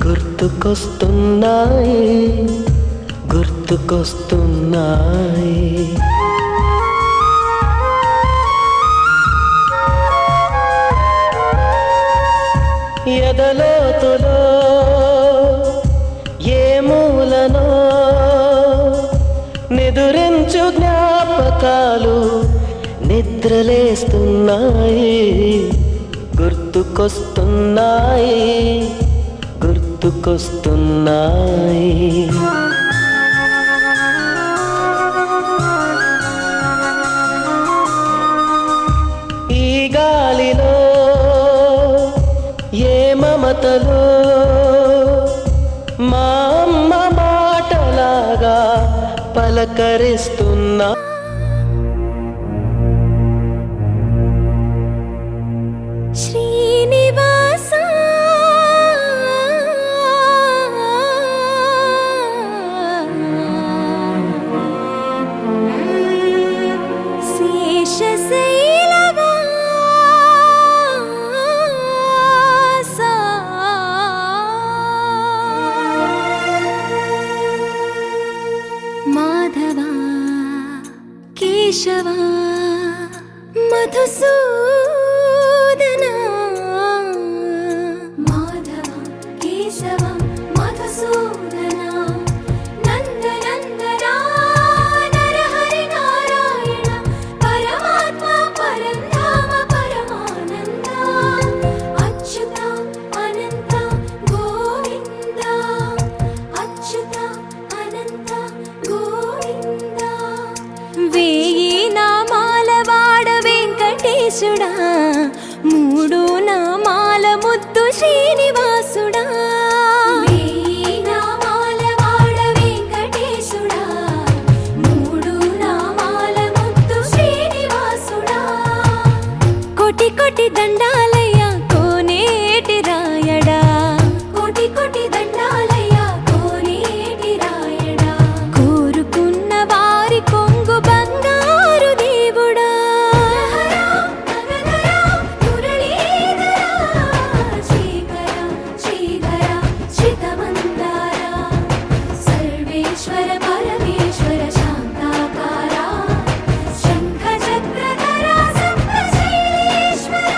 గుర్తుకొస్తున్నాయి గుర్తుకొస్తున్నాయి. ఎదలోతులో ఏ మూలనో నిదురించు జ్ఞాపకాలు నిద్రలేస్తున్నాయి. గుర్తుకొస్తున్నాయి గుర్తుకొస్తున్నాయి. ఈ గాలిలో ఏ మమతలో మా అమ్మ మాటలాగా పలకరిస్తున్నా. శ్రీనివాస శేషశైలవాస మాధవ కేశవ మధుసూదన మాధవ కేశవ మధుసూదన నందనందన నరహరి నారాయణ పరమాత్మ పరంధామ పరమానంద అచ్యుత అనంత గోవింద అచ్యుత అనంత గోవింద. వేయి నామాల వాడ వెంకటేశుడా, మూడు నామాల ముద్దు శ్రీనివాసుడా. వేయి నామాల వాడ వెంకటేశుడా, మూడు నామాల ముద్దు శ్రీనివాసుడా. కోటి కోటి దండాలయ్య కోనేటి రాయడా, కోటి కోటి దండాలయ్య కోనేటి రాయడా. కోరుకున్న వారి కొంగు బంగారు దేవుడా. సర్వేశ్వర పరమేశ్వర శాంతాకార శంఖ చక్రధర సప్తశైలేశ్వర.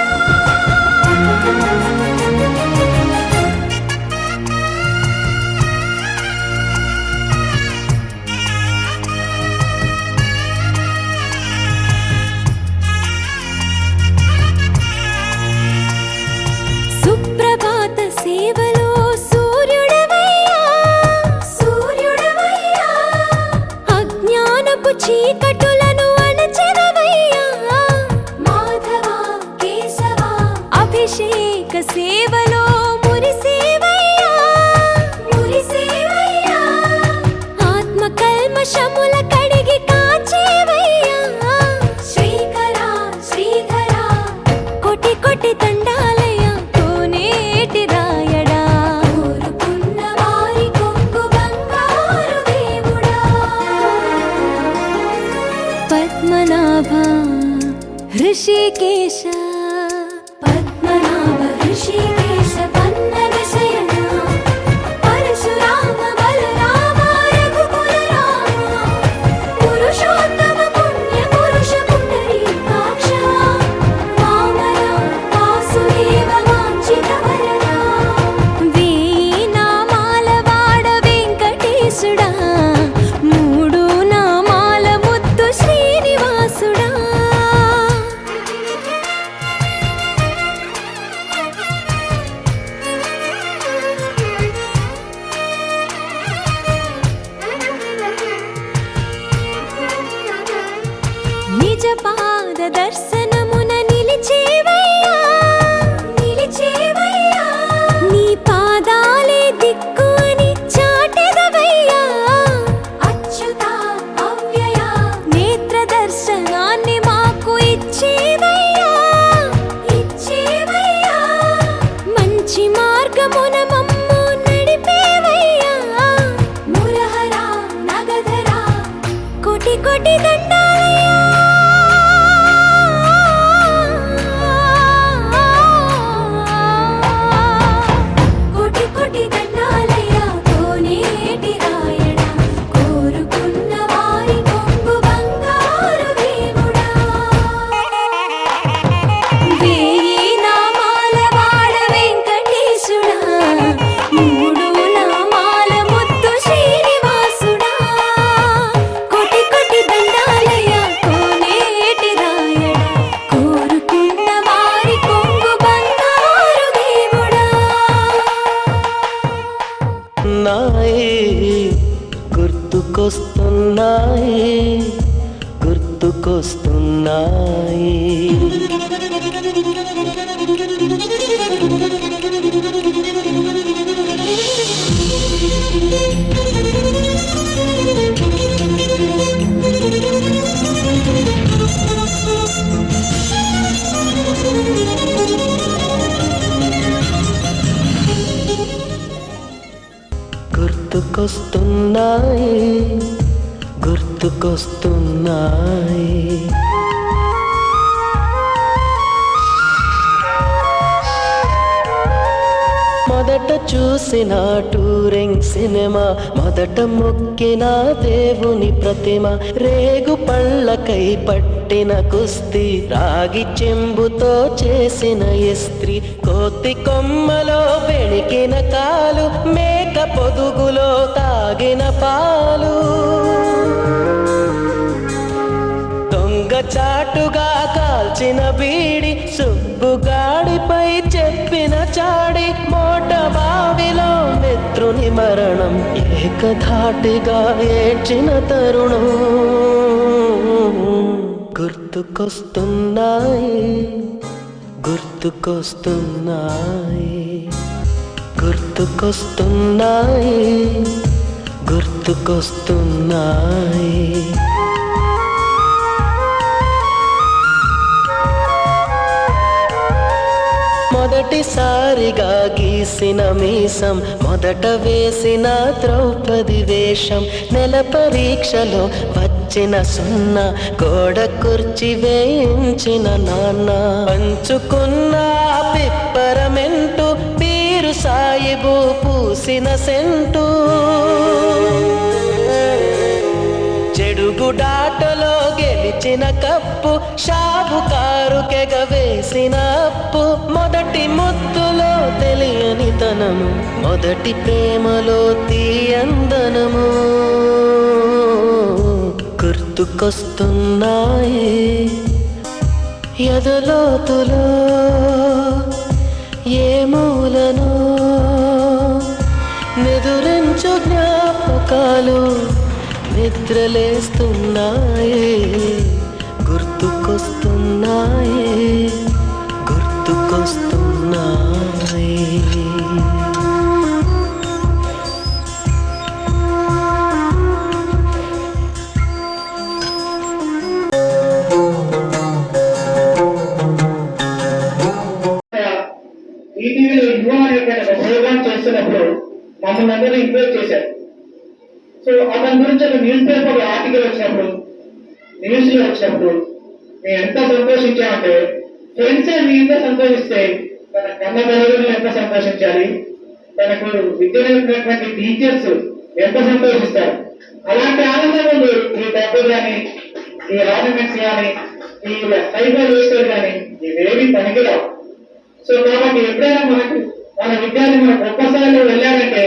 సుప్రభాత సేవలో సూర్యుడవయ్యా, సూర్యుడవయ్యా. అజ్ఞానపు చీకటులను అణచెదవయ్యా. మాధవ కేశవ అభిషేక సేవలో మురిసేవయ్యా, మురిసేవయ్యా. ఆత్మ కల్మషముల కడిగి కాచేవయ్యా. శ్రీకర శ్రీధర కోటి కోటి దండాలయ కోనేటి రాయడా. కోరుకున్న వారి కొంగు బంగారు దేవుడా. పద్మనాభ హృషికేశ పద్మనాభ హృషికేశ పన్నగ శయన పరశురామ బలరామ రఘుకుల రామ పురుషోత్తమ పుణ్య పురుష పుండరీకాక్ష వామన వాసుదేవ వాంఛిత వరద. వేయి నామాల వాడ వెంకటేశుడా, మూడు నామాల ముద్దు శ్రీనివాసుడా. నిజ పాద దర్శనమున నిలిచేవయ్యా, నిలిచేవయ్యా. నీ పాదాలే దిక్కు అని చాటెదవయ్యా. అచ్యుత అవ్యయ నేత్ర దర్శనాన్ని మాకు ఇచ్చేవయ్యా, ఇచ్చేవయ్యా. మంచి మార్గమున మమ్ము నడిపేవయ్యా. మురహర నగధర కోటి కోటి దండాలయ్యా. కోటి కోటి దండాలయ్యా. గుర్తుకొస్తున్నాయి గుర్తుకొస్తున్నాయి. గుర్తుకొస్తున్నాయి గుర్తుకొస్తున్నాయి. మొదట చూసిన టూరింగ్ సినిమా, మొదట మొక్కిన దేవుని ప్రతిమ, రేగు పళ్ళకై పట్టిన కుస్తీ, రాగి చెంబుతో చేసిన ఇస్త్రీ, కోతి కొమ్మలో బెణికిన కాలు, మేక పొదుగులో తాగిన పాలు, చాటుగా కాల్చిన బీడి, సుబ్బుగాడిపై చెప్పిన చాడి, మోట బావిలో మిత్రుని మరణం, ఏకధాటిగా ఏడ్చిన తరుణం. గుర్తుకొస్తున్నాయి గుర్తుకొస్తున్నాయి గుర్తుకొస్తున్నాయి గుర్తుకొస్తున్నాయి. మొదటిసారిగా గీసిన మీసం, మొదట వేసిన ద్రౌపది వేషం, నెల పరీక్షలో వచ్చిన సున్నా, గోడ కుర్చీ వేయించిన నాన్న, పంచుకున్న పిప్పరమెంటు, పీరు సాయిబు పూసిన సెంటు, చెడుగుడాటలో గెలిచిన కప్పు, షాబుకారు కెగవేసిన అప్పు, మొదటి ముద్దులో తెలియని తనము, మొదటి ప్రేమలో తీయందనము. గుర్తుకొస్తున్నాయి ఎదలోతులో ఏ మూలనో నిదురించు జ్ఞాపకాలు నిద్రలేస్తున్నాయి. గుర్తుకొస్తున్నాయి గుర్తుకొస్తున్నాయి. ఈటీవీలో యువ అనే ప్రోగ్రామ్ చేస్తున్నప్పుడు మమ్మల్ని అందరినీ ఇన్వైట్ చేశారు. సో అతని గురించి ఒక న్యూస్ పేపర్ ఆర్టికల్ వచ్చినప్పుడు, న్యూస్ లో వచ్చినప్పుడు మేము ఎంత సంతోషించామంటే, ఫ్రెండ్స్ మీతో సంతోషిస్తే తన కన్న తల్లిదండ్రులు ఎంత సంతోషించాలి, తనకు విద్య నేర్పినటువంటి టీచర్స్ ఎంత సంతోషిస్తారు. అలాంటి ఆనందం ఉంది ఈ డబ్బు కానీ, ఈ ఆర్నమెంట్స్ కానీ, ఈ సైబర్ వేస్టర్ కానీ ఇవేవి పనికిరావు. సో కాబట్టి ఎప్పుడైనా మనకు మన విద్యార్థి మన గొప్ప స్థాయిలో వెళ్ళారంటే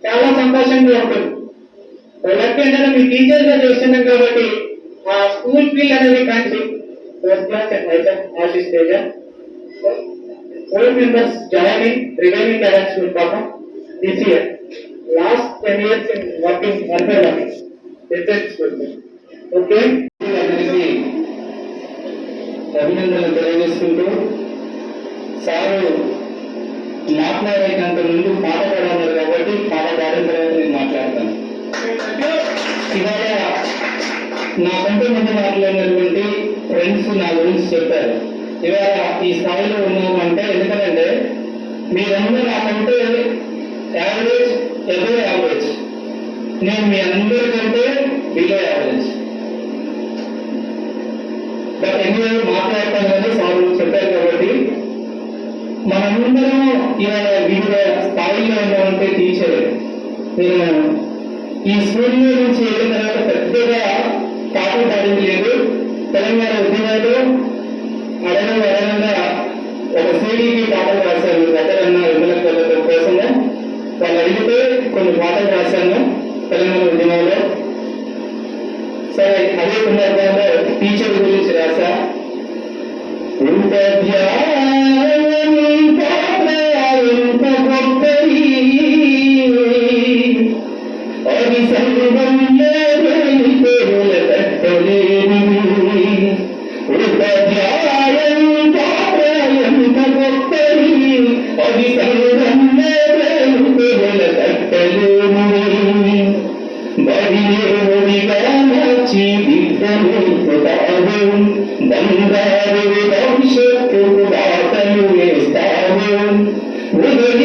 చాలా సంతోషంగా ఉంటుంది. లెక్క ఏంటంటే మీ టీచర్ గా చేస్తున్నాం కాబట్టి ఆ స్కూల్ ఫీల్ అనేది Kanchi fourth class and Vizag Ashish Teja 4 members joining remaining talent school Papa this year. Last 10 years in working urban different schools. Okay. అభినందనలు తెలియజేసుకుంటూ సారు మాట్లాడేటంత ముందు పాట పాడారు కాబట్టి పాట పాడిన తర్వాత నేను మాట్లాడతాను. ఇవాళ నాకంటే ముందు మాట్లాడినటువంటి ఫ్రెండ్స్ నా గురించి చెప్పారు. ఇవాళ ఈ స్థాయిలో ఉన్నామంటే ఎందుకంటే మీరందరూ నాకంటే యావరేజ్ ఎబో యావరేజ్, నేను మీ అందరికంటే బిలో యావరేజ్. బట్ ఎన్నో మాట్లాడతానని సార్ చెప్పారు కాబట్టి మనందరం ఇవాళ వివిధ స్థాయిలో ఉన్నటువంటి టీచర్. నేను ఈ స్కూల్లో నుంచి వెళ్ళిన తర్వాత పెద్దగా పాటలు పాడింది లేదు. తెలంగాణ ఉద్యమాలు అడగంగా ఒక సీడీకి పాటలు రాశాను దగ్గరన్న విమల కోసము. వాళ్ళు అడిగితే కొన్ని పాటలు రాశాను తెలంగాణ ఉద్యమంలో. సరే అదే సందర్భంలో టీచర్ గురించి రాశా. అది సంగం లేదు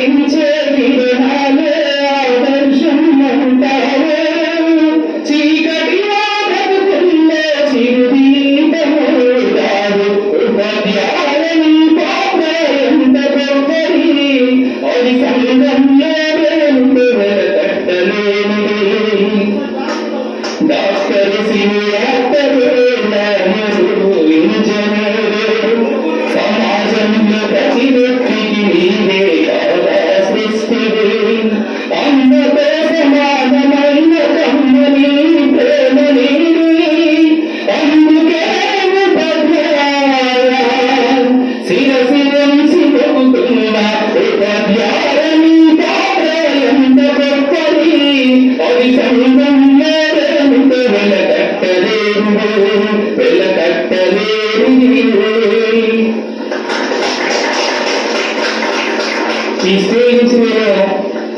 ఉదయించే కిరణాలే ఆదర్శం అంటావే చీకటి బ్రతుకుల్లో చిరుదీపమవుతావు ఉపాధ్యాయుని పాత్ర ఎంత గొప్పది అది సంఘంలో వెలకట్టలేనిది డాక్టర్ సమాజంలో ప్రతి వ్యక్తికి నీవే కదా సృష్టివి అందతో సమానమైన కమ్మని ప్రేమ నీది అందుకే శిరసి వంశి పొగుతున్న ఉపాధ్యాయుని పాత్ర ఎంత గొప్పది అది సంఘంలో ఈ స్కూల్ నుంచి నేను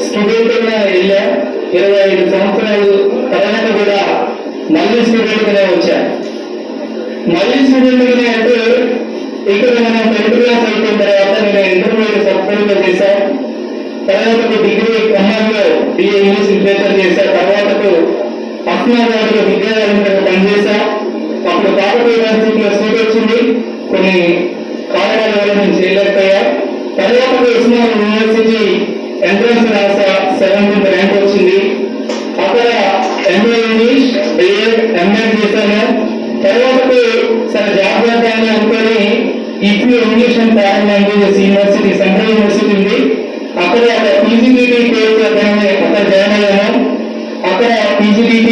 స్టూడెంట్ గా వెళ్ళా 25 సంవత్సరాలు తర్వాత కూడా మళ్ళీ స్టూడెంట్ గానే వచ్చా. మళ్ళీ స్టూడెంట్ గానే అంటే ఇక్కడ మనం 10th క్లాస్ అయిపోయిన తర్వాత నేను ఇంటర్మీడియట్ సబ్స్క్రైబ్ చేశా. తర్వాతకు డిగ్రీ ఖమ్మంలో BA ఇంగ్లీష్ లిటరేచర్ చేశా. తర్వాతకు అస్నాబాద్ లో విద్యాలయంలో పనిచేశా. అప్పుడు కాకతీయ యూనివర్సిటీలో సీట్ వచ్చింది. కొన్ని కారణాల వల్ల నేను చేయలేకపోయా. తర్వాత ఉస్మాన్ యూనివర్సిటీ ఎంట్రన్స్ రాసా. 7th ర్యాంక్ వచ్చింది. అక్కడ MA ఇంగ్లీష్ BEd MA చేశాను. తర్వాతకు సరే జాబ్ చేద్దామని అనుకొని ఇప్పుడు English and foreign languages university central university ఉంది. అక్కడ PGDT కోర్స్ చేద్దామని అక్కడ జాయిన్ అయ్యాను. అక్కడ PGDT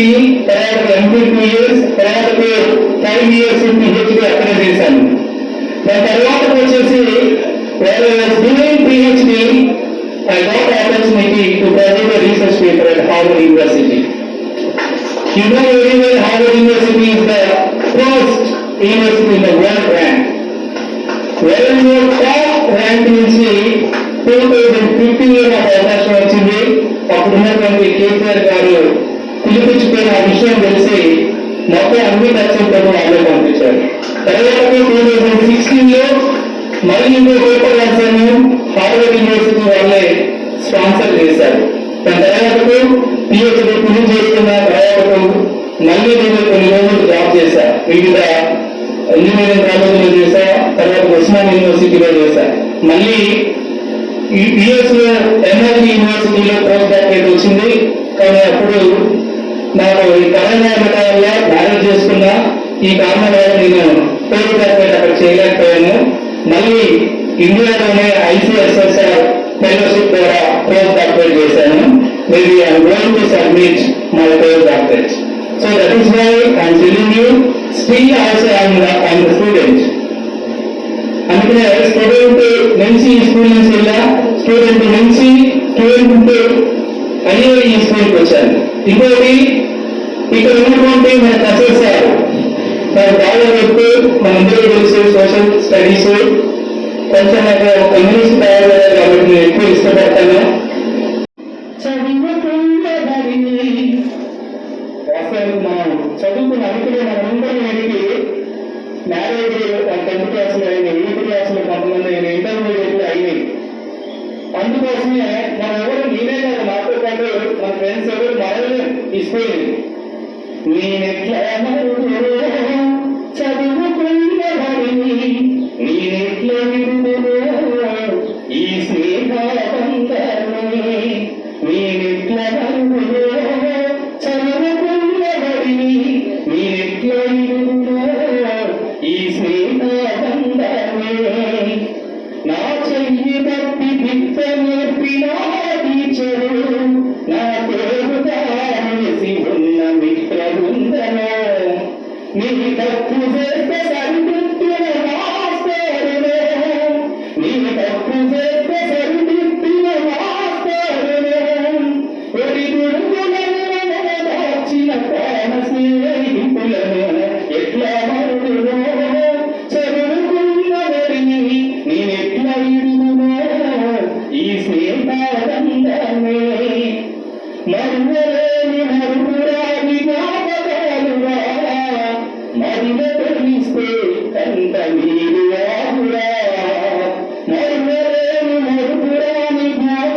తర్వాత MPhil 2 years తర్వాత 5 years PhD అక్కడ చేశాను. దాని తర్వాత వచ్చేసి while I was doing PhD, I got the opportunity to present a research paper at Harvard University. You know very well Harvard University is the first university in the world rank. Well, your top rank నుంచి 2015 నాకు అవకాశం వచ్చింది. అప్పుడున్నటువంటి కేసీఆర్ గారు పిలిపించుకున్న ఆ విషయం తెలిసి మొత్తం అన్ని ఖర్చులతో వాళ్ళే పంపించారు. తర్వాత 2016 మళ్ళీ ఇంకో పేపర్ రాశాను. హార్వర్డ్ యూనివర్సిటీ వాళ్ళే స్పాన్సర్ చేశారు. దాని తర్వాతకు PhD పూర్తి చేసుకున్న తర్వాతకు మళ్ళీ నేను కొన్ని రోజులు జాబ్ చేశా. వివిధ ఇంజనీరింగ్ కాలేజీలో చేశా. తర్వాత ఉస్మాన్ యూనివర్సిటీలో చేశా. మళ్ళీ US లో MIT యూనివర్సిటీలో పోస్ట్ డాక్టరేట్ వచ్చింది. కానీ అప్పుడు నాకు ఈ కరోనా వల్ల మ్యారేజ్ చేసుకున్నా. ఈ కారణం వల్ల నేను పోస్ట్ డాక్టరేట్ అక్కడ చేయలేకపోయాను. మళ్ళీ ఇండియాలోనే ICSSR ఫెలోషిప్ ద్వారా పోస్ట్ డాక్టరేట్ చేశాను. Maybe I'm going to submit my post doctorate. So that is why I'm telling you still also I'm the student. అందుకనే స్టూడెంట్ నుంచి స్కూల్ నుంచి వెళ్ళా. స్టూడెంట్ నుంచి అయ్యో ఈ స్కూల్కి వచ్చాను. ఇంకోటి ఇక్కడ ఉన్నటువంటి మన ప్రొఫెసర్ నాకు బాగా చెప్తూ మనందరూ తెలుసు సోషల్ స్టడీస్ కొంచెం నాకు కమ్యూనిస్ట్ తయారు చేయాలి కాబట్టి నేను ఎక్కువ ఇష్టపడతాను. అసలు మనం చదువుకున్న అనుకునే మనందరం ఏంటి మ్యారేజ్ 10th క్లాసులో అయినాయి, 8th క్లాసులో కొంతమంది ఇంటర్మీడియట్ అయినాయి. అందుకోసమే మనం ఎవరు నేనే కాదు నాతో పాటు మన ఫ్రెండ్స్ ఎవరు మనల్ని తీసుకోలేదు. నేనెట్లా చదువుకున్న వాడిని నేనెట్లా ఈ స్నేహాబంధాన్ని నేనెట్లా చదువుకున్న వాడిని నేనెట్లా ఈ స్నేహాబంధాన్ని నా చెయ్యి బట్టి విద్య నేర్పిన టీచరు నా పేరుసి ఉన్న మిత్ర బృందను నీ తప్పు చేస్తే సరిదిద్దిన మాస్టరును నీ తప్పు చేస్తే సరిదిద్దిన మాస్టరును ఒడి దుడుకులను దాచిన ప్రాణ స్నేహితులను ఎట్లా మరుడును చదువుకున్న వడిని నేనెట్లా ఇడును ఈ స్నేహాబంధాన్ని మరువలేని మరుపురాని జ్ఞాపకాలుగా మరువ తెలిస్తే కంట నీరు ఆగురా మరువలేని మరుపురాని జ్ఞాపకాలుగా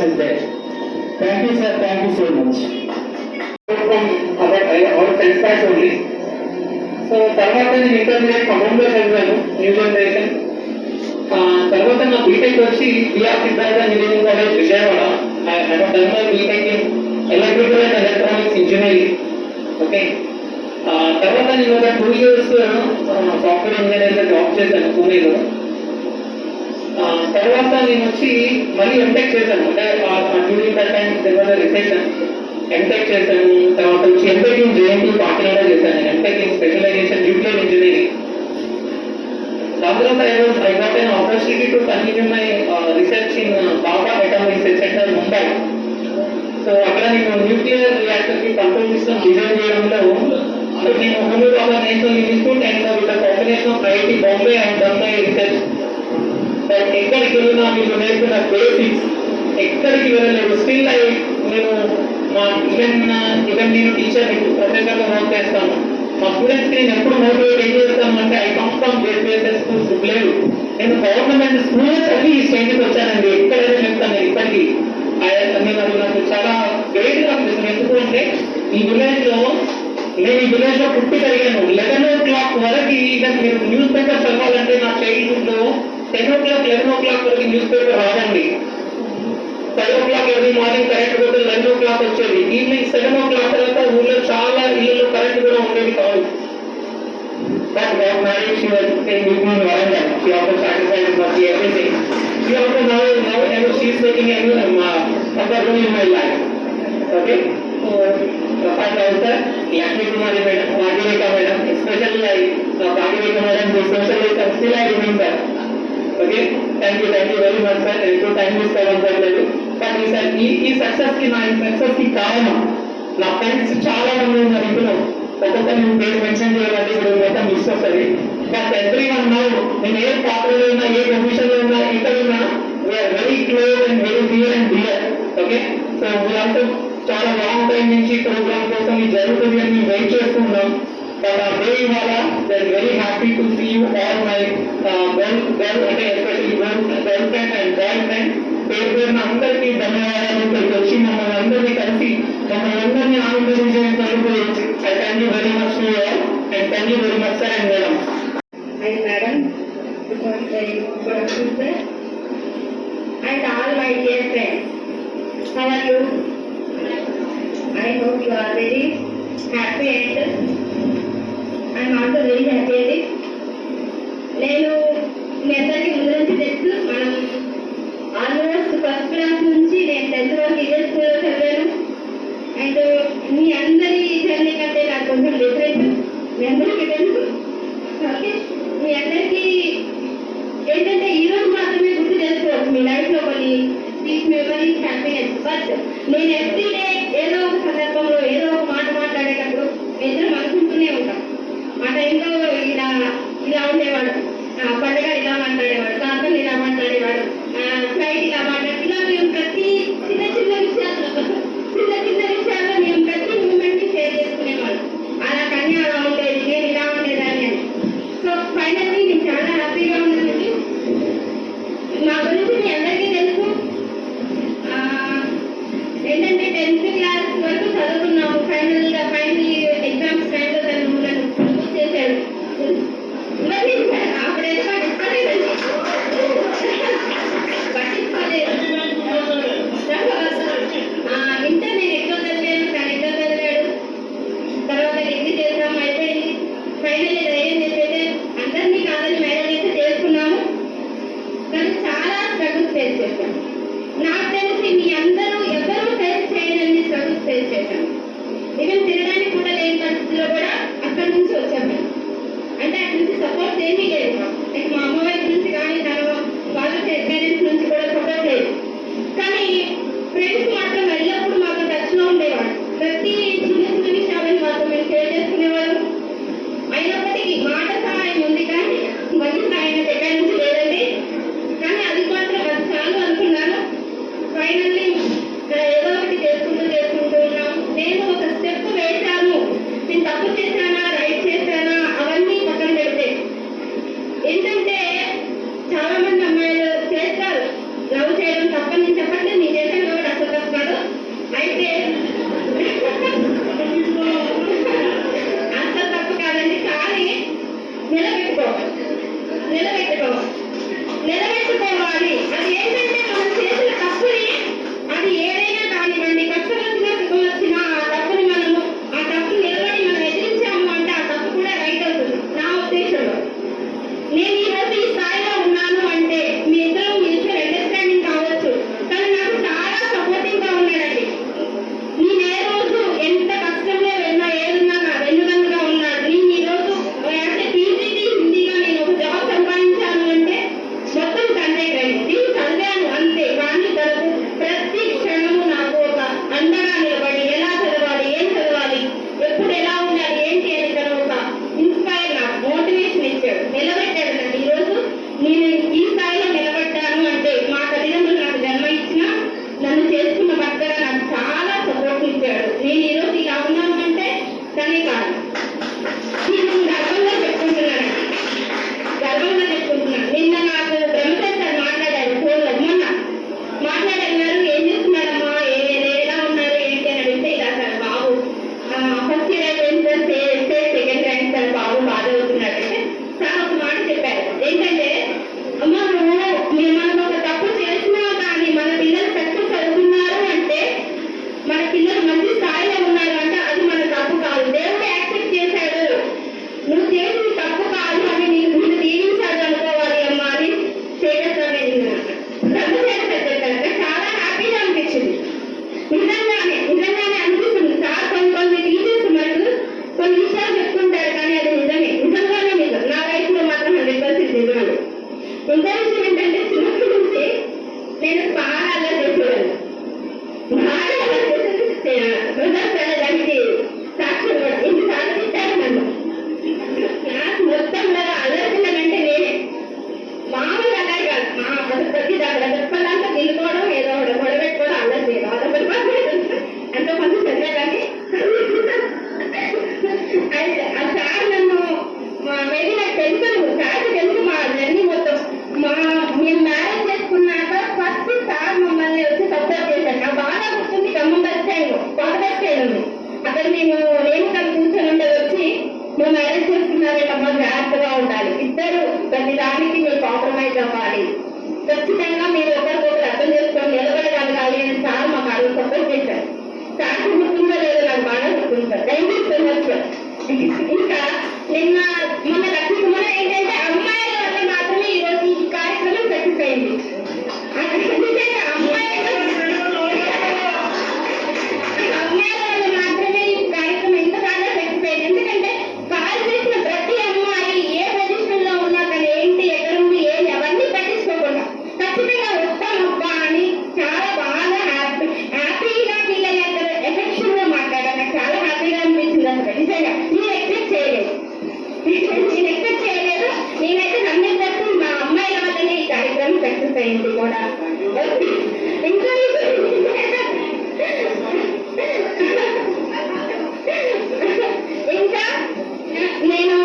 is there. Thank you, sir. Thank you so much. From our friends class only. So తర్వాత నేను ఇంటర్మీడియట్ ఖమ్మంలో చదివాను, న్యూ జనరేషన్. తర్వాత నా బీటెక్ వచ్చి B R Siddhartha engineering college Vijayawada. I have done my B Tech in electrical and electronics engineering. Okay, తర్వాత నేను ఒక 2 years సాఫ్ట్వేర్ ఇంజనీర్గా జాబ్ చేశాను పూణేలో. తర్వాత నేను వచ్చి మళ్ళీ ఎంటెక్ చేశాను. అంటే during that time recession MTech చేశాను. తర్వాత వచ్చి ఎంటెక్ ఇన్ జేఎన్టీ పార్టీలో చేశాను. MTech in specialisation nuclear engineering. దాని తర్వాత I got an opportunity to continue my research in Baba atomic centre Mumbai. So అక్కడ నేను న్యూక్లియర్ రియాక్టర్ కి కంట్రోల్ సిస్టమ్ డిజైన్ చేయడంలో నేను హోమియోబాబా national institute and with combination of IIT Bombay and done my research. ఎక్కడికి వెళ్ళినా మీకు నేర్పిన బేసిక్స్ ఎక్కడికి వెళ్ళలేదు. స్టిల్ నేను ఈవెన్ నేను టీచర్ ప్రొఫెసర్గా వర్క్ చేస్తాను. మా స్టూడెంట్స్ నేను ఎప్పుడు మోటివేట్ ఏం చేస్తాను అంటే I come from ZPSS schools లేదు, నేను గవర్నమెంట్ స్కూల్స్ అన్ని ఈ స్టేజ్కి వచ్చానండి. ఎక్కడైనా చెప్తాను నేను ఇప్పటికీ. నేను అది నాకు చాలా గ్రేట్గా అనిపిస్తుంది. ఎందుకు అంటే ఈ విలేజ్లో పుట్టి పెరిగాను. 11 o'clock వరకు ఈవెన్ మీరు న్యూస్ పేపర్ చదవాలంటే నా చైల్డ్హుడ్లో 10 o'clock 11 o'clock వరకు న్యూస్ పేపర్ రాదండి. 5 o'clock ఎర్లీ మార్నింగ్ కరెంట్ పోతే 11 o'clock వచ్చేది. ఈవినింగ్ 7 o'clock తర్వాత ఊళ్ళో చాలా ఇళ్ళలో కరెంట్ కూడా ఉండేది కాదు. But God married, she was saying with me in Varanda. She also satisfied with me everything. She also now she is taking a upper role in my life. Okay? So, Prasad Rao sir, Lakshmi Kumari madam, Bhagirika madam, especially Bhagirika madam, the socialist, still I remember. Okay? Thank you very much sir. Thank you, time is covered లేదు. కానీ sir ఈ success కి కారణం నా friends చాలా మంది ఉన్నారు. ఇందులో ఒక్కొక్క నేను పేరు మెన్షన్ చేయాలంటే ఇప్పుడు మొత్తం మిస్ వస్తుంది. బట్ ఎవ్రీ వన్ నౌ నేను ఏ పాత్రలో ఉన్నా, ఏ పొజిషన్లో ఉన్నా, ఇక్కడ ఉన్నా, we are very close and very dear and dear. Okay, so we also చాలా లాంగ్ టైం నుంచి ప్రోగ్రామ్ కోసం ఇది జరుగుతుంది అని మేము వెయిట్ చేస్తున్నాం. బట్ ఆ డే ఇవాళ that very happy to see you all my girl అంటే especially girl friend and boy friend. పేరున అందరికీ ధన్యవాదాలు. ఇక్కడికి వచ్చి మమ్మల్ని అందరినీ కలిసి మమ్మల్ని అందరినీ ఆనందించేందుకు I thank you very much to you all and thank you very much sir and madam. And madam, good afternoon sir, and all my dear friends, how are you? I hope you are very happy and I am also very happy. నేను మీ అందరికీ ముందు నుంచి తెలుసు, మనం almost first class నుంచి నేను 10th వరకు ఇదే స్కూల్లో చదివాను. అండ్ మీ అందరి జర్నీ కంటే నాకు కొంచెం డిఫరెంట్, మీ అందరికీ తెలుసు. ఓకే, మీ అందరికీ ఏంటంటే ఈ రోజు మాత్రమే గుర్తు చేసుకోవచ్చు మీ లైఫ్ లో కొన్ని స్వీట్ మెమరీస్, హ్యాపీనెస్. బట్ నేను ఎవ్రీ డే ఏదో ఒక సందర్భంలో ఏదో ఒక మాట మాట్లాడేటప్పుడు ఇద్దరం అనుకుంటూనే ఉంటాం. ఆ టైంలో ఇలా ఉండేవాడు, పండుగ ఇలా మాట్లాడేవాడు, కాంతం ఇలా మాట్లాడేవాడు, ఫ్లైట్ ఇలా మాట్లాడే, ఇలా మేము ప్రతి చిన్న చిన్న విషయాల్లో మేము ప్రతి మూమెంట్ ని షేర్ చేసుకునేవాడు. అలా కానీ అలా ఉండేది, నేను ఇలా ఉండేదాన్ని అని. సో ఫైనల్లీ నేను చాలా హ్యాపీగా ఉన్నానండి. మా గురించి మీ అందరికీ తెలుసు, ఏంటంటే 10th క్లాస్ వరకు చదువుకున్నాము. ఫైనల్ ఎగ్జామ్స్ టైంలో తను నన్ను ప్రపోజ్ చేశాడు. అప్పుడేదో పట్టించుకోలేదండి, ఇంటర్ నేను ఎక్కువ చదివాను, తను ఎక్కువ చదివాడు. తర్వాత డిగ్రీ చేద్దాం అయిపోయింది. ఫైనల్ ధైర్యం చేసేదే అందరినీ కాదని మ్యారేజ్ అయితే చేసుకున్నాము. కానీ చాలా స్ట్రగుల్స్ ఫేస్ చేశాను. నాకు తెలిసి మీ అందరూ ఎవరూ ఫేస్ చేయలేని స్ట్రగుల్స్ ఫేస్ చేశాను. ఈవెన్ తినడానికి కూడా లేని పరిస్థితిలో కూడా అక్కడి నుంచి వచ్చాము. అంటే అక్కడి నుంచి సపోర్ట్ ఏమీ లేదు. మా అమ్మ వైపు నుంచి కానీ వాళ్ళ పేరెంట్స్ నుంచి కూడా సపోర్ట్ లేదు. కానీ ఫ్రెండ్స్ మాత్రం ఎల్లప్పుడూ మాకు టచ్లో ఉండేవాడు. ప్రతి చిన్న చిన్న విషయాలను మాతో మేము షేర్ చేసుకునేవాడు. అయినప్పటికీ మాట సహాయం ఉంది కానీ మళ్ళీ సహాయం ఎక్కడి నుంచి లేదండి. కానీ అది మాత్రం అది చాలు అనుకున్నాను. ఫైనల్లీ ఏదో ఒకటి చేసుకుంటూ ఉన్నాము. నేను ఒక స్టెప్ వేశాను. నేను తప్పు చేశానా, రైట్ చేశానా అవన్నీ పక్కన పెడితే ఏంటంటే చాలా మంది అమ్మాయిలు చేస్తారు, లవ్ చేయడం అనుకుంటారు. Thank you so much. ఇంకా నిన్న మొన్న లక్ష్మణ ఏంటంటే అమ్మాయిల వల్ల మాత్రమే ఈరోజు ఈ కార్యక్రమం సక్సెస్ అయింది. అమ్మాయిల వల్ల మాత్రమే ఈ కార్యక్రమం ఎంత బాగా సక్సెస్ అయింది. ఎందుకంటే కాల్ చేసిన ప్రతి అమ్మాయి ఏ పొజిషన్ లో ఉన్నా కానీ ఏంటి ఎక్కడ ఉంది ఏంటి అవన్నీ పట్టించుకోకుండా ఖచ్చితంగా వస్తామబ్బా అని చాలా బాగా హ్యాపీగా ఫీల్ అయ్యారు. ఎఫెక్షన్ గా మాట్లాడారు. నాకు చాలా హ్యాపీగా అనిపించింది. అసలు నిజంగా నేను ఎక్స్పెక్ట్ చేయలేదు. నేనైతే 100% మా అమ్మాయిల వల్లనే ఈ కార్యక్రమం సక్సెస్ అయింది కూడా. ఇంకా ఇంకా నేను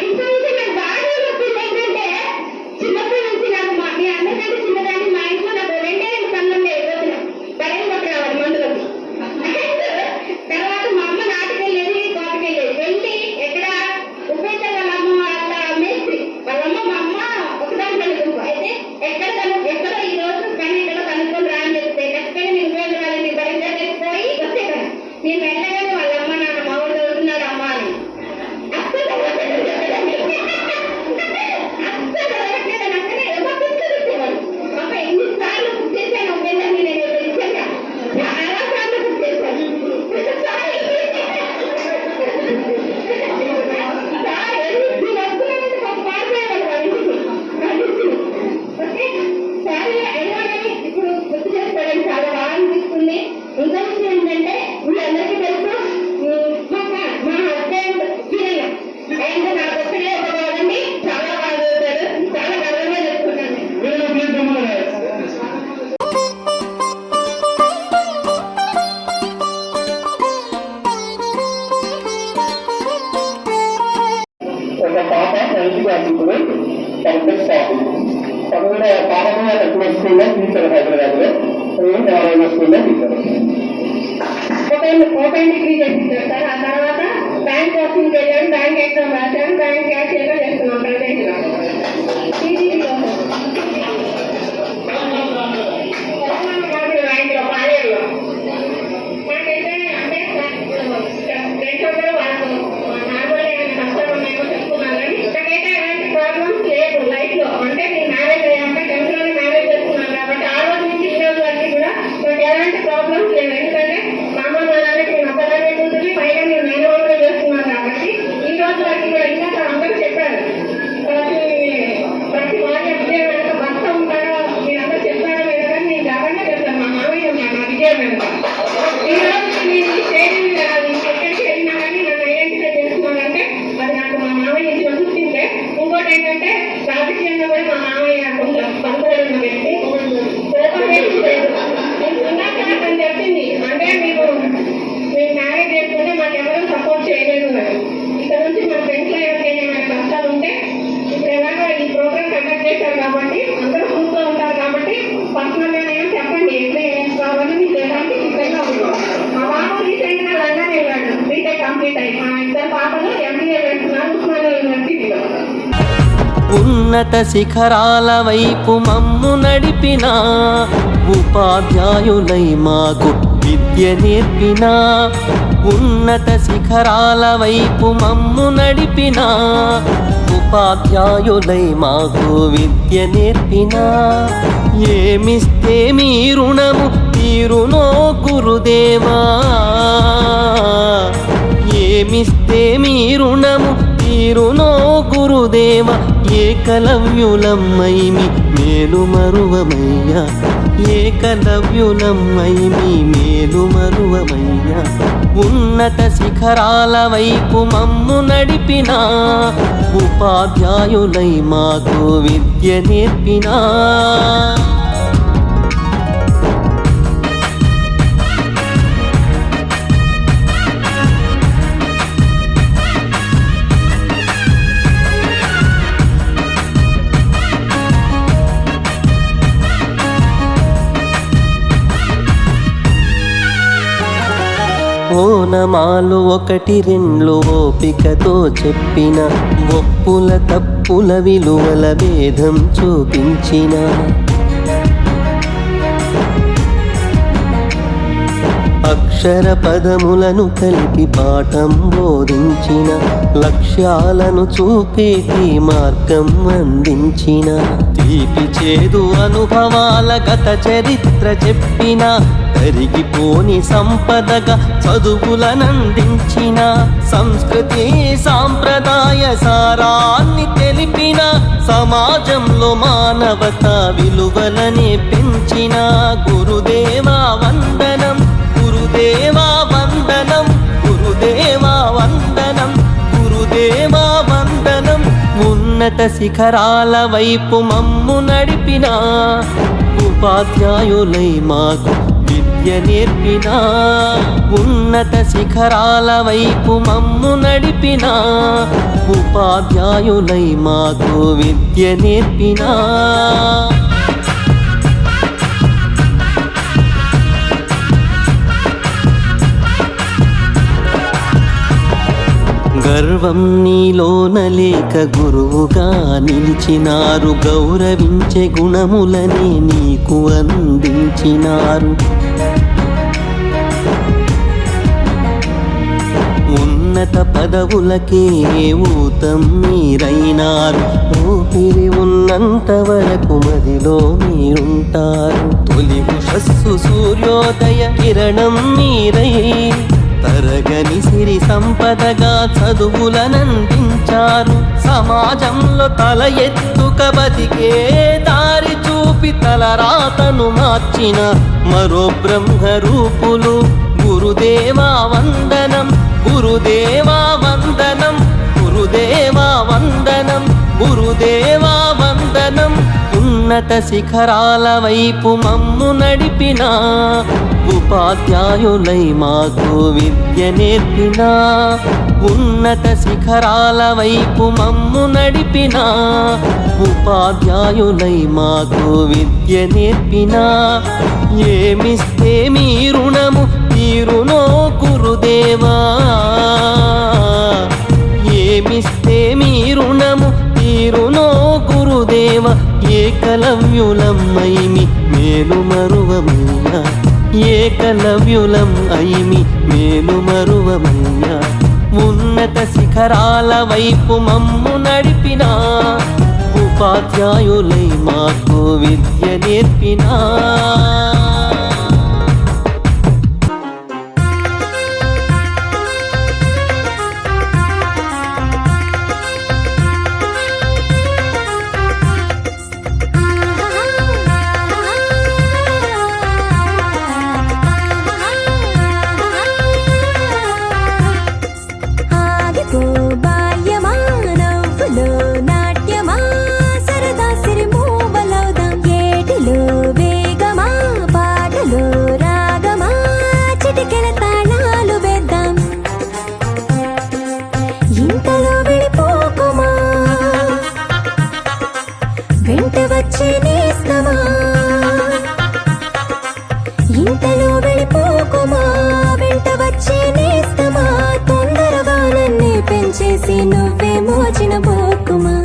ఇంకా నాకు బాగా నొప్పింది ఏంటంటే చిన్నప్పటి నుంచి నాకు మీ అందరికంటే చిన్నదాన్ని మా ఇంట్లో నాకు 2 పనులు అయిపోతున్నాం. కరెంట్ కొట్టి రావాలి మందులకు. తర్వాత మా అమ్మ నాటుకెళ్ళేది తోటకెళ్ళేది. వెళ్ళి ఎక్కడ ఉపేక్ష వాళ్ళమ్మ వాళ్ళ మేస్త్రి వాళ్ళమ్మ మా అమ్మ ఒకదాని కనుక్కుంటూ అయితే ఎక్కడో ఈ రోజు కానీ ఎక్కడో కనుక్కొని రా అని చెప్తే ఖచ్చితంగా నేను ఉపయోగరాలని బయట పోయి వచ్చే కదా నేను వెళ్ళగానే వాళ్ళమ్మ నాన్న మామూలు చదువుతున్నాడు అమ్మ అని అస్సలు అమ్మ ఎన్నిసార్లు బుక్ చేశాను ఉపేక్షని నేను నిజంగా చాలా సార్లు బుక్ చేశాను. ఇప్పుడు గుర్తు చేసుకోవడానికి చాలా బాగా అనిపిస్తుంది. ఇంకో విషయం ఏంటంటే వీళ్ళందరికీ తెలుసు మా హస్బెండ్ కిరణ్ ఆయన నా బర్త్డే ఒకటి చాలా బాగా చదువుతాడు. చాలా గర్వంగా చెప్పుకున్నాను. ఒక పాప 9th క్లాస్ ఇప్పుడు పర్ఫెక్ట్ టాపిక్. తను కూడా పాప కూడా తక్కువ స్కూల్లో టీచర్ హైదరాబాద్ లో నారాయణ స్కూల్లో టీచర్. ఓపెన్ డిగ్రీ చేసింటారు సార్. ఆ తర్వాత బ్యాంక్ కోచింగ్కి వెళ్ళాను. బ్యాంక్ ఎగ్జామ్ రాశాను. బ్యాంక్ క్యాషియర్గా చేస్తున్నాం ప్రైవేట్ లో. బ్యాంక్లో పాలేరులో నాకైతే అంటే ఫ్రెండ్స్ అందరూ వాళ్ళకు నార్మల్ ఏమైనా కష్టాలు ఉన్నాయో చెప్పుకున్నాను. కానీ నాకైతే ఎలాంటి ప్రాబ్లమ్స్ లేదు లైఫ్ లో. అంటే నేను మ్యారేజ్ అయ్యాక 10th లోనే మ్యారేజ్ చేసుకున్నాను కాబట్టి ఆ రోజు నుంచి ఈ రోజు వరకు కూడా నాకు ఎలాంటి ప్రాబ్లమ్స్ లేదు. ఎందుకంటే మా అమ్మ మా నాన్నకి నేను అబ్బలానే కూతుర్ని పైగా నేను మేనవాళ్ళుగా చేస్తున్నాను కాబట్టి ఈ రోజు వరకు కూడా ఇంకా అందరూ చెప్పారు ప్రతి వారి విజయం వెనక భర్త ఉంటాడో మీరందరూ చెప్పారో లేదో కానీ నేను గర్వంగా చెప్తాను. మా మామయ్య ఉన్నాడు నా విజయం వెనక. ఈ రోజు నేను ఈ స్టేజ్ మీద ఎక్కడికి వెళ్ళినా కానీ నన్ను ఐడెంటిఫై చేస్తున్నానంటే అది నాకు మా మామయ్య ఇచ్చిన గుర్తింపే. ఇంకోటి ఏంటంటే రాజకీయంగా కూడా మా మామయ్య కొంచెం పలుకుబడిన వ్యక్తి. కోపం వేసి లేదు. నేను ఇందాక నాకు చెప్పింది అంటే మీరు మ్యారేజ్ చేసుకుంటే మాకు ఎవరూ సపోర్ట్ చేయలేదు అని. ఇక్కడ నుంచి మన ఫ్రెండ్స్లో ఎవరికైనా ఏమైనా కష్టాలు ఉంటే ఇప్పుడు ఎలాగో ఈ ప్రోగ్రామ్ కండక్ట్ చేశారు కాబట్టి అందరూ చూస్తూ ఉంటారు కాబట్టి పర్సనల్గా నేను చెప్పండి ఎట్లా ఏం కావాలని మీకు ఎలాంటి సిద్ధంగా ఉంది. మా బాబు రీసెంట్గా లండన్ వెళ్ళాడు. బీటెక్ కంప్లీట్ అయ్యి మా 2 పాపలు MBA చేస్తున్నారు ఉస్మానియా యూనివర్సిటీలో. ఉన్నత శిఖరాల వైపు మమ్ము నడిపిన ఉపాధ్యాయులై మాకు విద్య నేర్పిన. ఉన్నత శిఖరాల వైపు మమ్ము నడిపిన ఉపాధ్యాయులై మాకు విద్య నేర్పిన. ఏమిస్తే మీ రుణము తీరునో గురుదేవా. ఏమిస్తే మీ రుణము తీరునో గురుదేవ. ఏకలవ్యులమ్మై మేలు మరువమయ్యా. ఏకలవ్యులమ్మై మేలు మరువమయ్యా. ఉన్నత శిఖరాల వైపు మమ్ము నడిపిన ఉపాధ్యాయులై మాకు విద్య నేర్పినా. ఓనమాలు 1-2 ఓపికతో చెప్పిన ఒప్పుల తప్పుల విలువల భేదం చూపించిన. అక్షర పదములను కలిపి పాఠం బోధించిన లక్ష్యాలను చూపేటి మార్గం అందించిన తీపి చేదు అనుభవాల గత చరిత్ర చెప్పిన తరిగిపోని సంపదగా చదువులనందించిన సంస్కృతి సాంప్రదాయ సారాన్ని తెలిపిన సమాజంలో మానవతా విలువలనే పెంచిన గురుదేవా వందనం గురుదేవా వందనం గురుదేవా వందనం గురుదేవా వందనం ఉన్నత శిఖరాల వైపు మమ్ము నడిపిన ఉపాధ్యాయులై మాకు విద్య నేర్పిన ఉన్నత శిఖరాల వైపు మమ్ము నడిపిన ఉపాధ్యాయులై మాకు విద్య నేర్పిన గర్వం నీలోన లేక గురువుగా నిలిచినారు గౌరవించే గుణములనే నీకు అందించినారు ఉన్నత పదవులకే ఊతం మీరైనారు ఊపిరి ఉన్నంత వరకు మదిలో మీరుంటారు తొలి ఉషస్సు సూర్యోదయ కిరణం మీరై తరగని సిరి సంపదగా చదువులనందించారు సమాజంలో తల ఎత్తుక బతికే దారి చూపి తలరాతను మార్చిన మరో బ్రహ్మ రూపులు గురుదేవా వందనం గురుదేవా వందనం గురుదేవా వందనం గురుదేవా వందనం ఉన్నత శిఖరాల వైపు మమ్ము నడిపిన ఉపాధ్యాయులై మాకు విద్య నేర్పిన ఉన్నత శిఖరాల వైపు మమ్ము నడిపిన ఉపాధ్యాయులై మాకు విద్య నేర్పిన ఏమిస్తే మీ రుణము తీరునో గురుదేవా ఏమిస్తే మీ రుణము తీరునో గురుదేవ ఏకలవ్యులం అయిమి మేలు మరువమయ్యా ఏకలవ్యులం అయిమి మేలు మరువమయ్యా ఉన్నత శిఖరాల వైపు మమ్ము నడిపిన ఉపాధ్యాయులై మాకు విద్య నేర్పినా ఇంతలో వెళ్ళిపోకుమా వెంట వచ్చే నేస్తమా తొందరగా నన్నే పెంచేసి నువ్వే మోచిన పోకుమా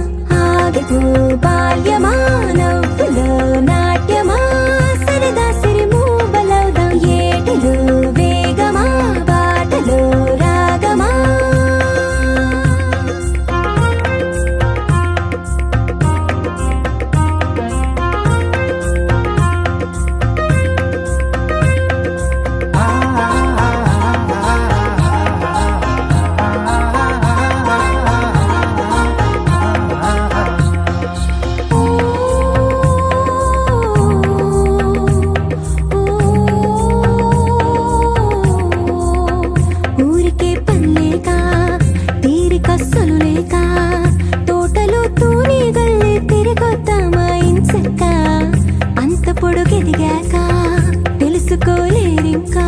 ఆగిపో బాల్యమా నవ్వులో నాట్యమా సరదా సిరి మూబలవుదాం ఏటిలో వేగమా బాటలో రాగమా పొడుగెదిగాక తెలుసుకోలేరింకా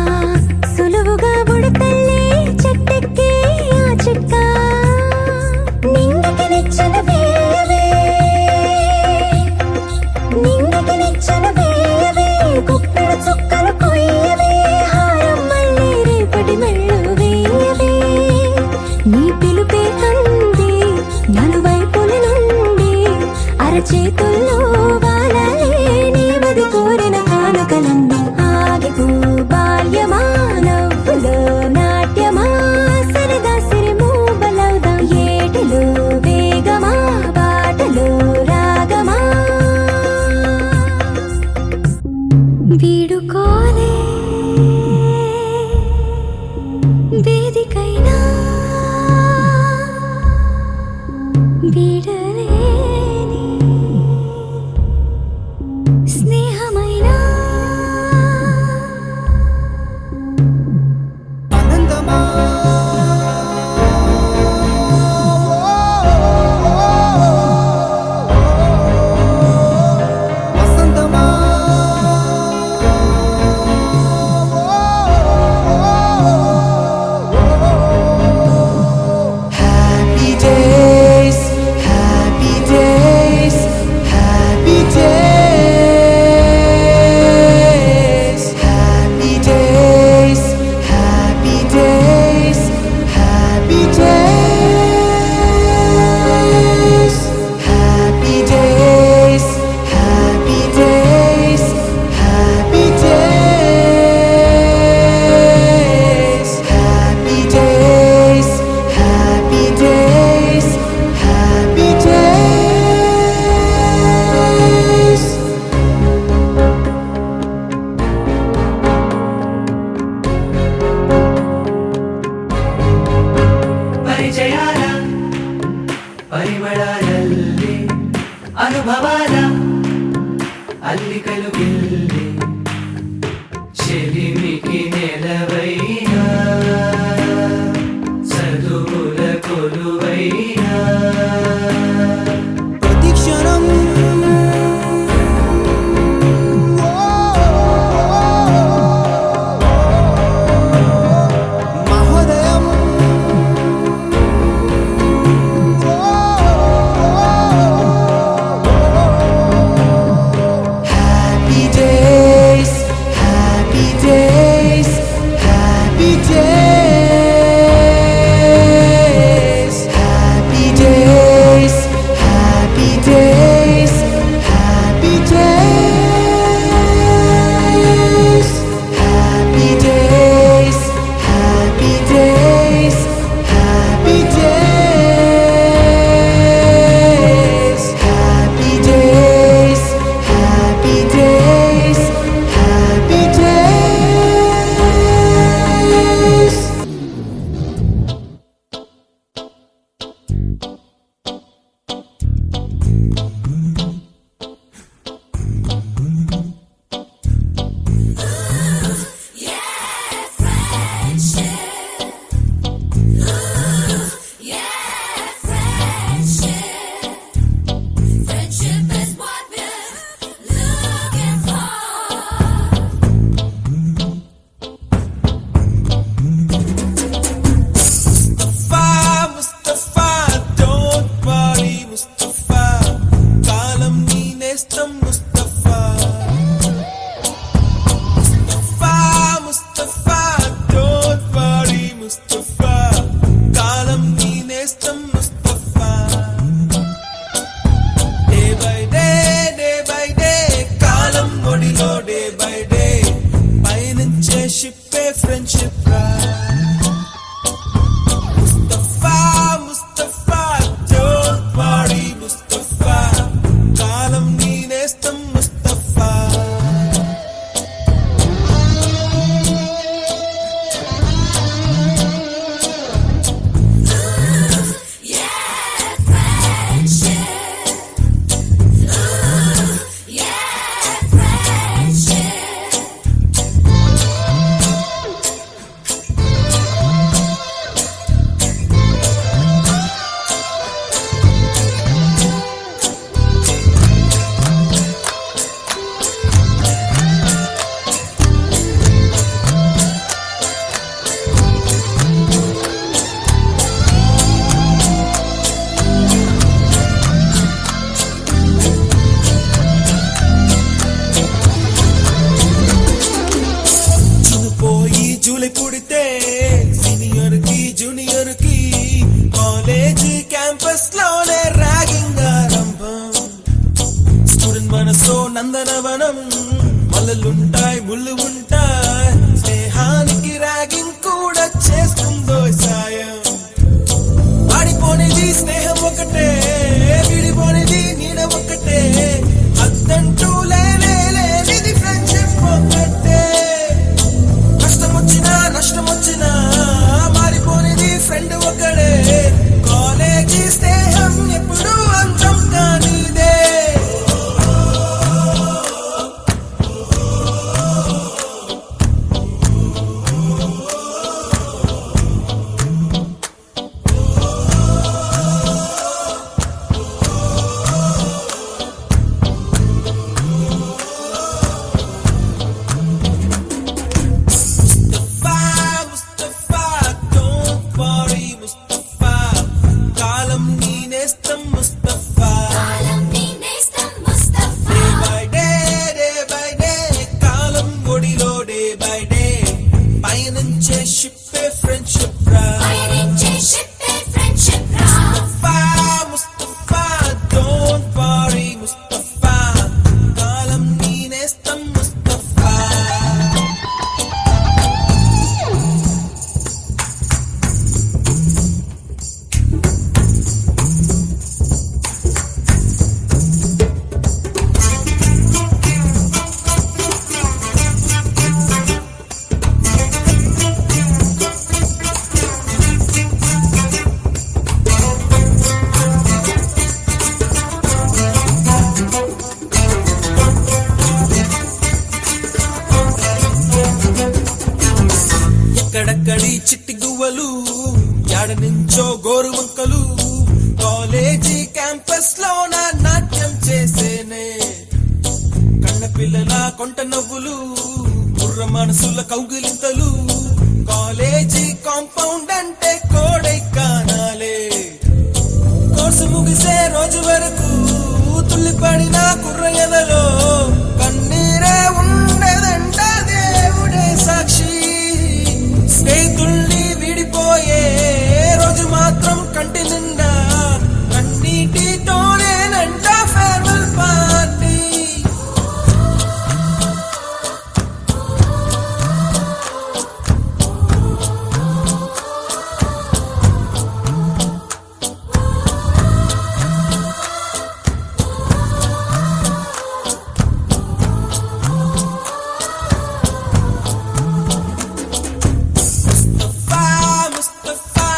సులువుగా బుడతల్లే చెట్టెక్కే ఆ చిట్కా నింగికి నిచ్చెన వేయవే నింగికి నిచ్చెన వేయవే కుప్పెడ చుక్కలు కొయ్యవే హారం మళ్ళీ రేపటి మెళ్ళు వేయవే నీ పిలుపే అంది నలువైపుల నుండి అరచేతుల్లో వాలలే కోరిన కానుకలన్నీ ఆగిపో బాల్యమాన వీడుకోలే వేదికైనా వీడలేని స్నేహమైనా ఆనందమా వసంతమా happy days happy days happy days happy days happy days happy days happy days happy days happy days happy days happy days happy days ಪರಿಚಯಾಲ ಪರಿಮಳದಲ್ಲಿ ಅನುಭವಾಲ ಅಲ್ಲಿಕಲುಗಿಲ್ಲಿ చెలిమికి నెలవైనా చదువుల కొలువైనా ప్రతిక్షణం మహోదయం happy days happy days happy days happy days happy days happy days happy days happy days happy days happy days happy days happy days Mustafa, don't worry, Mustafa. Kalam nee nestam Mustafa. Mustafa, Mustafa, don't worry, Mustafa. Kalam nee nestam Mustafa. Day by day, kalam odilo day by day. పయనించే షిప్పే friendship రా Mustafa, Mustafa, don't worry, Mustafa. Kalam nee nestam Mustafa. చినుపోయి July పుడితే senior కి junior కి college campus లోనే ragging ఆరంభం student మనసో నందనవనం మల్లలుంటాయి ముళ్ళు ఉంటాయి స్నేహానికి ర్యాగింగ్ కూడా చేస్తుందో సాయం వాడిపోనిది స్నేహం ఒకటే విడిపోనిది నీడ ఒకటే అద్దంటూ లేనిది ఫ్రెండ్షిప్ ఒకటే అక్కడక్కడి చిట్టి గువ్వలు యాడ నుంచో గోరు వంకలు కాలేజీ క్యాంపస్ లో నా నాట్యం చేసేనే కన్న పిల్లల కొంట నవ్వులు బుర్ర మనసుల కౌగిలింతలు కాలేజీ కాంపౌండ్ అంటే కోడై కానాలే కోర్సు ముగిసే రోజు వరకు తుల్లిపడిన కుర్ర ఎదలో కన్నీరే ఉండదంట దేవుడే సాక్షి స్నేహితుల్ని విడిపోయే రోజు మాత్రం కంటి నిండా కన్నీటితోనేనంట farewell party Mustafa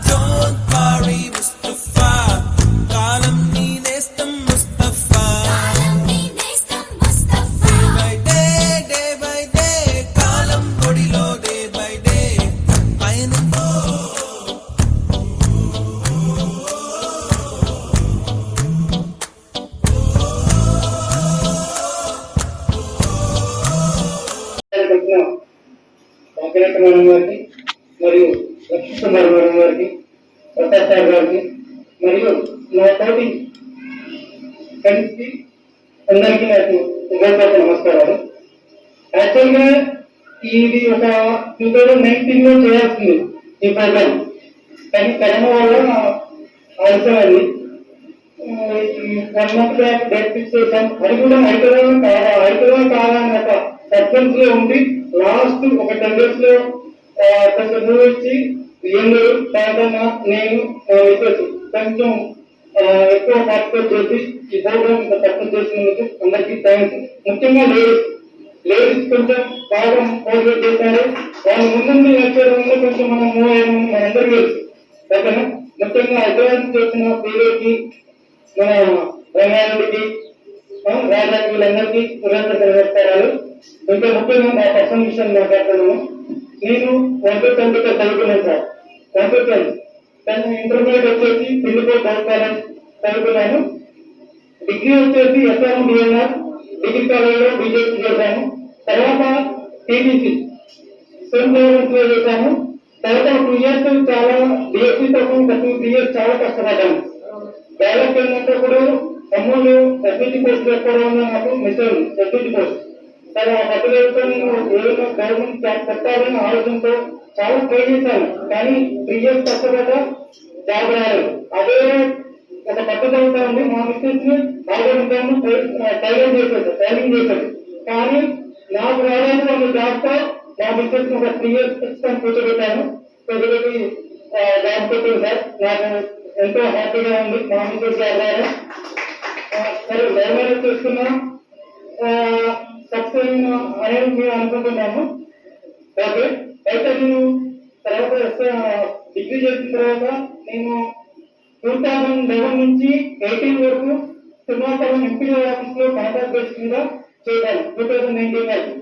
don't worry Mustafa కాలం నీ నేస్తం ముస్తఫా డే బై డే కాలం ఒడిలో డే బై డే పయనంతో వెంకటేశ్వర మేడం గారికి మరియు లక్ష్మీకుమార్ మేడం గారికి ప్రసాద్ సార్ గారికి మరియు నా తోటి ఫ్రెండ్స్ కి అందరికీ నాకు హృదయపూర్వక నమస్కారాలు. యాక్చువల్గా ఇది ఒక 2019 లో చేయాల్సింది ఈ ప్రోగ్రామ్, కానీ కరోనా వల్ల అవసరమైంది. 1 month బ్యాక్ డేట్ ఫిక్స్ చేశాం. అది కూడా హైదరాబాద్ కావాలని ఒక సస్పెన్స్ లో ఉండి లాస్ట్ ఒక 10 days లో కొంచెం మూవ్ ఇచ్చి ఏందో సాధారణ నేను కొంచెం ఎక్కువ పార్టిసిపేట్ చేసి ఈ ప్రోగ్రామ్ ఇంత సక్సెస్ చేసినందుకు అందరికీ థ్యాంక్స్. ముఖ్యంగా లేడీస్ కొంచెం బాగా మోటివేట్ చేశారు. వాళ్ళ ముందు వచ్చేయడంలో కొంచెం మనం మూవ్ అయ్యాము, మనందరికీ తెలుసు. ఓకేనా? ముఖ్యంగా హైదరాబాద్ నుంచి వచ్చిన పీరియడ్కి మన రంగారెడ్డికి రాజాకి వీళ్ళందరికీ హృదయపూర్వక నమస్కారాలు. ఇంకా ముఖ్యంగా నా పర్సనల్ విషయం మాట్లాడుతున్నాను. నేను 1 to 10 చదువుకున్నాను సార్. 1 to 10 ఇంటర్మీడియట్ వచ్చేసి పిండిపోయి కాలేజ్ చదువుకున్నాను. డిగ్రీ వచ్చేసి ఎస్ఆర్ఎం డిఎన్ఆర్ డిగ్రీ కాలేజ్లో బీజేపీ చేశాను. తర్వాత టీటీసీ సెంట్ లో చేశాను. తర్వాత 2 years చాలా డిఎస్సీ కోసం 3 years చాలా కష్టపడ్డాను. డెవలప్ ఏంటంటే ఇప్పుడు అమూలు ఎస్బీటీ పోస్ట్ ఎక్కడం నాకు మిషన్ ఎస్బీటీ పోస్ట్ సరే ఆ పట్టుదలతో నేను ఏదైనా గవర్నమెంట్ జాబ్ పెట్టాలని ఆలోచనతో చాలా ట్రై చేశాను. కానీ 3 years కష్టపడ్డ జాబ్ రాలేదు. అదే ఒక పట్టుదలతో ఉంది. మా మిస్సెస్ ని ఆలోచించాను, ట్రైనింగ్ చేశాడు. కానీ నాకు రాలేదు ఒక జాబ్ తో మా మిస్సెస్ ని ఒక 3 years కూర్చోబెట్టాను. కూర్చోబెట్టి జాబ్ పెట్టాను సార్. నాకు ఎంతో హ్యాపీగా ఉంది. మా మిస్సెస్ జాబ్ రాదు. సరే గవర్నమెంట్ చూసుకున్నా సక్సెస్ అనేది మేము అనుకుంటున్నాము. ఓకే, అయితే నేను తర్వాత డిగ్రీ చేసిన తర్వాత నేను 2011 నుంచి 18 వరకు సింహాచలం ఎంపీ ఆఫీస్ లో కాంట్రాక్ట్ బేస్ మీద చేశాను 2019 వరకు.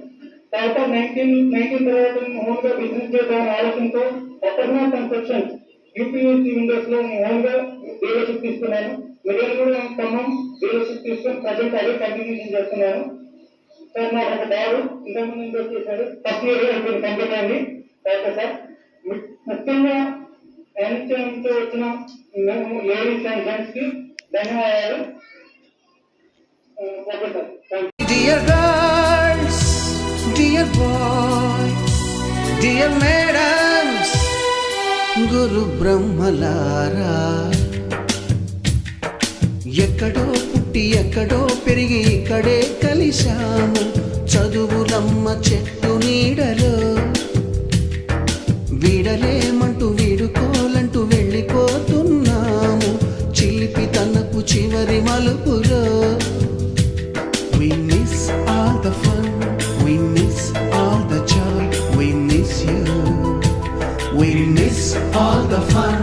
తర్వాత 19 తర్వాత ఓన్ గా బిజినెస్ చేద్దామని ఆలోచనతో అటర్నల్ కన్స్ట్రక్షన్స్ యూపీయూసీ విండోస్ లో ఓన్ గా డీలర్షిప్ తీసుకున్నాను. మిడిల్ కూడా ఖమ్మం డీలర్షిప్ తీసుకుని ప్రజెంట్ అదే కంటిన్యూషన్ చేస్తున్నాను. సార్ నాకు ఒక బాబు ఇంతకుముందు ఇంట్రెస్ట్ చేశారు. ఫస్ట్ ఇయర్ అయిపోయింది, కంప్లీట్ అయింది. ఓకే సార్, ముఖ్యంగా నుంచి వచ్చిన లేడీస్ అండ్ జెంట్స్ కి ధన్యవాదాలు. Okay sir, thank you. Dear girls, dear boys, dear madams, గురు బ్రహ్మలారా, ఎక్కడో పుట్టి ఎక్కడో పెరిగి ఇక్కడే కలిశాము చదువులమ్మ చెట్టు నీడలో. వీడలేమంటూ వీడుకోలంటూ వెళ్ళిపోతున్నాము చిలిపి తనకు చివరి మలుపులో. We miss all the fun, we miss all the joy, we miss you. We miss all the fun,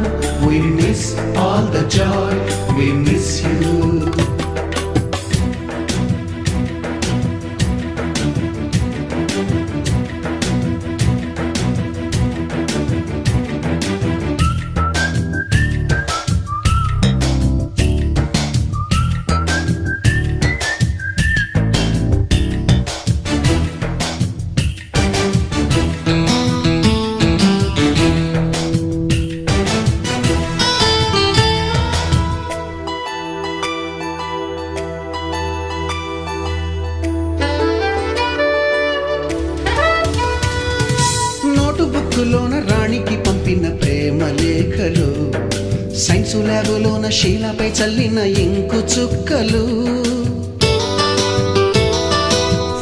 we miss all the joy, we miss you. బ్యాంకులోన రాణికి పంపిన ప్రేమ లేఖలు, సైన్సు ల్యాబులోన శీలపై చల్లిన ఇంకు చుక్కలు,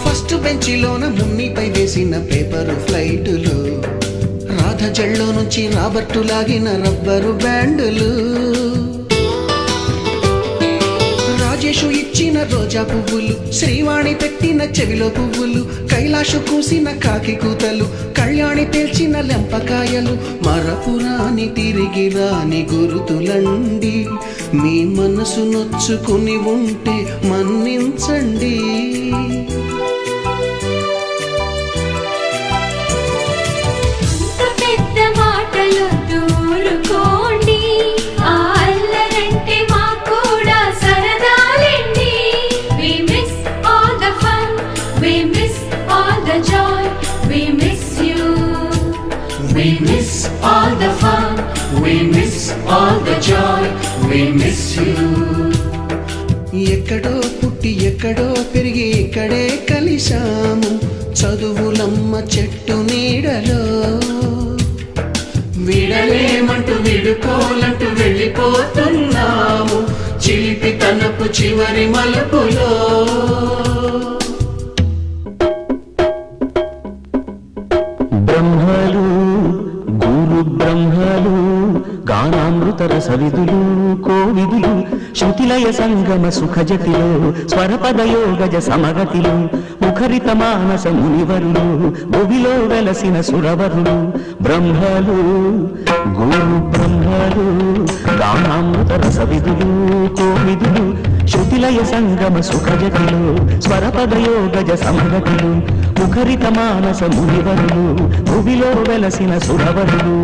ఫస్ట్ బెంచిలోన మున్నిపై వేసిన పేపరు ఫ్లైటులు, రాధ జల్లో నుంచి రాబర్టు లాగిన rubber బ్యాండులు, Rajesh ఇచ్చిన రోజా పువ్వులు, శ్రీవాణి పెట్టిన చెవిలో పువ్వులు, కైలాషు కూసిన కాకి కూతలు, కళ్యాణి పేల్చిన లెంపకాయలు, మరపురాని తిరిగి రాని గురుతులండి. మీ మనసు నొచ్చుకుని ఉంటే మన్నించండి. అంత పెద్ద మాటలొద్దు, ఊరుకోండి. ఆ అల్లరంటే మాకు కూడా సరదాలండి. We miss all the fun, we miss all the joy, we miss you. We miss all the fun, we miss all the joy, we miss you. ఎక్కడో పుట్టి ఎక్కడో పెరిగి ఇక్కడే కలిశాము, చదువులమ్మ చెట్టు నీడలో. విడలేమంటూ విడుకోలంటూ వెళ్ళిపోతున్నాము, చిలిపి తనపు చివరి మలుపులో. బ్రహ్మలు గురు బ్రహ్మలు గానామృత రసవిధులు కోవిదులు శృతిలయ సంగమ సుఖజతిలో స్వరపదయోగజ సమగతిలో ముఖరిత మానస మునివరులు భువిలో వెలసిన సురవరులు. బ్రహ్మలు గురు బ్రహ్మలు గానామృత రసవిధులు కోవిదులు శృతిలయ సంగమ సుఖజతిలో స్వరపదయోగజ సమగతిలో ముఖరిత మానస మునివరులు భువిలో వెలసిన సురవరులు.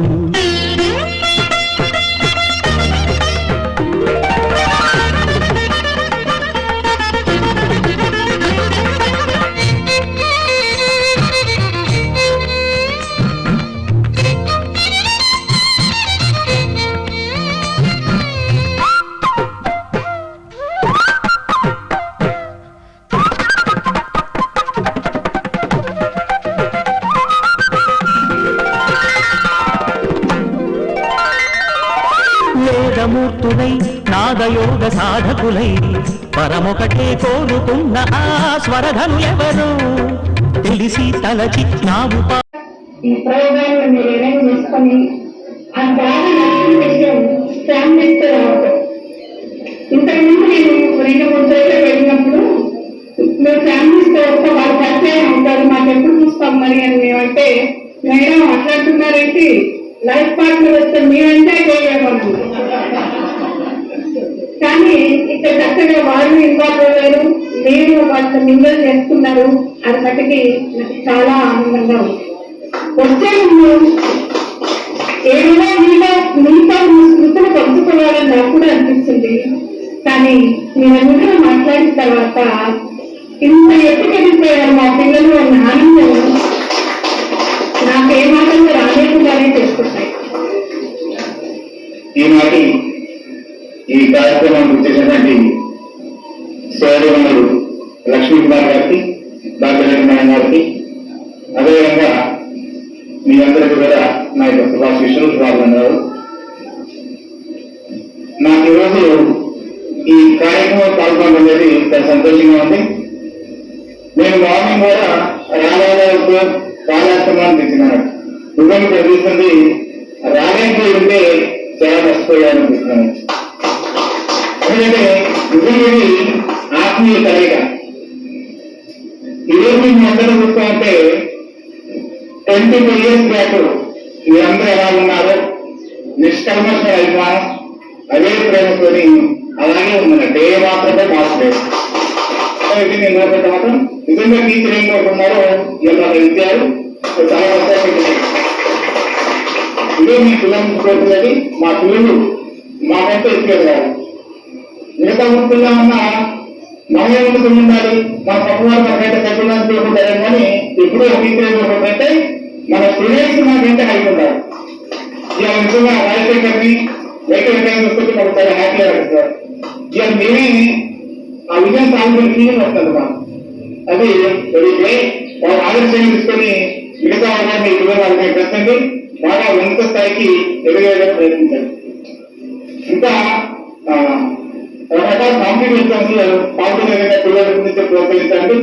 వేదమూర్తులై నాదయోగ సాధకులై పరమొకటే కోరుకున్న ఆ స్వరధను ఎవరు తెలిసి తలచి నావు ఈ ప్రోగ్రామ్ మీరు అరేంజ్ చేసుకొని ఆ బాగా నచ్చిన విషయం ఫ్యామిలీతో రావడం. ఇంతకుముందు నేను 2-3 చోట్ల వెళ్ళినప్పుడు మేము ఫ్యామిలీస్తో వస్తే వాళ్ళు పరిచయం ఉంటారు, మాకు ఎప్పుడు చూస్తాం మరి అని మేమంటే, మేడం అట్లాంటున్నారేంటి, లైఫ్ పార్ట్నర్ వస్తే మీరు ఎంజాయ్ చేయలేమన్నారు. కానీ ఇక్కడ చక్కగా వాళ్ళు ఇన్వాల్వ్ అయ్యారు, మీరు వాళ్ళని మింగల్ చేస్తున్నారు. అది మటుకి నాకు చాలా ఆనందంగా ఉంది. వచ్చే ముందు ఏదైనా మీతో స్మృతులు పంచుకోవాలని నాకు కూడా అనిపిస్తుంది. కానీ మీరందరూ మాట్లాడిన తర్వాత ఇంత ఎత్తుకెళ్ళిపోయారు మా పిల్లలు అన్న ఆనందం నాకేమాత్రంగా రాలేకుండానే చేసుకుంటాయి. ఈనాటి ఈ కార్యక్రమం గుర్తించినటువంటి సోదరులు లక్ష్మీ కుమార్ గారికి, డాక్టర్ నారాయణ గారికి, అదేవిధంగా మీ అందరికీ కూడా నా యొక్క శుభాశీస్సులు, శుభాభినందనలు. నాకు ఈరోజు ఈ కార్యక్రమం పాల్గొనడం అనేది చాలా సంతోషంగా ఉంది. నేను మార్నింగ్ కూడా రామాయణకు కార్యక్రమాన్ని తెచ్చినాను. నిజంగా తెలుస్తుంది, రామాయణకు ఉంటే చాలా మర్చిపోయాలనిపిస్తున్నాను. ఎందుకంటే నిజంగా ఆత్మీయ కలయిక. ఈరోజు మేము అందరూ చూస్తామంటే 25 years బ్యాక్ మీరందరూ ఎలా ఉన్నారో నిష్కల్మష అభిమానం, అదే ప్రేమతోని అలాగే ఉందన్నట్టు, ఏ మాత్రమే మార్చలేదు. ఇది నేను కోరుకుంటే మాత్రం నిజంగా టీచర్ ఏం కోరుకున్నారో ఇలా ఇచ్చారు. చాలా సంతోషం. ఇదే మీ పిల్లలు కోరుకున్నది. మా పిల్లలు మాకంటే ఇచ్చేది కాదు. మిగతా ముఖ్యంగా ఉన్న మనం ఎందుకు ఉండాలి, మన పక్కవారు మనకైతే తగ్గులని కోరుకుంటారు. కానీ ఎప్పుడూ టీచర్ కోరుకుంటే మన స్టూడెంట్స్ మనకంటే హైట్ ఉంటారు. ఇలా నిజంగా రాజశేఖర్ని వెంకట చూసుకుంటే మనకు చాలా హ్యాపీగా అనిపిస్తారు. ఇలా మేమే ఆ విజయం సాధించిన ఫీలింగ్ వస్తుంది మాకు. అది వాళ్ళు ఆదర్శంగా తీసుకొని మిగతా వాళ్ళని 24% బాగా ఉన్నత స్థాయికి ఎదిగేలా ప్రయత్నించండి. ఇంకా రకరకాల కాంపిటేటివ్ ఎగ్జామ్స్ లో పాల్గొనే పిల్లల గురించి ప్రోత్సహించండి.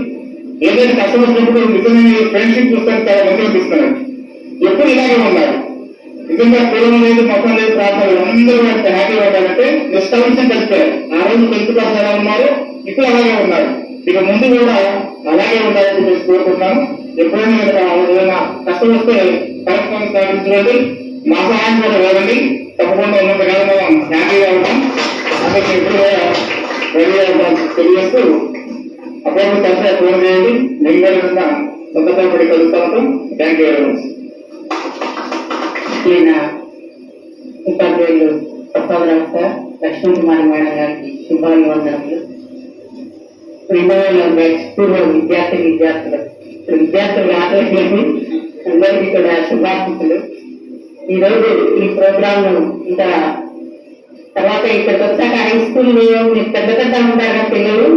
ఏదైనా కష్టం వచ్చినప్పుడు నిజమైన ఫ్రెండ్షిప్ పుస్తకం చాలా మంచిగా తీసుకున్నాడు. ఎప్పుడు ఇలాగే ఉన్నారు. నిజంగా కులం లేదు, మతం లేదు, ప్రాంతాలు అందరూ హ్యాపీగా ఉండాలంటే నిష్కలంశం కలిపారు. ఆ రోజు 10th క్లాస్ ఎలా ఉన్నారు, ఇప్పుడు అలాగే ఉన్నారు. ఇక ముందు కూడా అలాగే ఉండాలని నేను కోరుకుంటున్నాను. ఎప్పుడైనా ఏదైనా కష్టం వస్తే కార్యక్రమం సాగించండి, మా సహాయం కూడా వేయండి. తప్పకుండా ఉన్నంత కాలం మనం హ్యాపీగా ఉంటాం. అందుకే ఇప్పుడు రెడీ అవుతాం తెలియజేస్తూ అప్పుడు కలిసి ఫోన్ చేయండి. మేము కూడా సొంతపై పడి కలుస్తూ ఉంటాం. Thank you very much. ఉపాధ్యాయులు ప్రసాదరావు సార్, లక్ష్మీ కుమారి మేడం గారికి శుభాభివందనములు. 2000 బ్యాచ్ పూర్వ విద్యార్థులు ఇప్పుడు విద్యార్థులు ఆటలేదు, అందరికీ కూడా శుభాకాంక్షలు. ఈరోజు ఈ ప్రోగ్రామ్ ఇంకా తర్వాత ఇక్కడికి వచ్చాక హై స్కూల్ పెద్ద పెద్ద ఉంటారు పిల్లలు,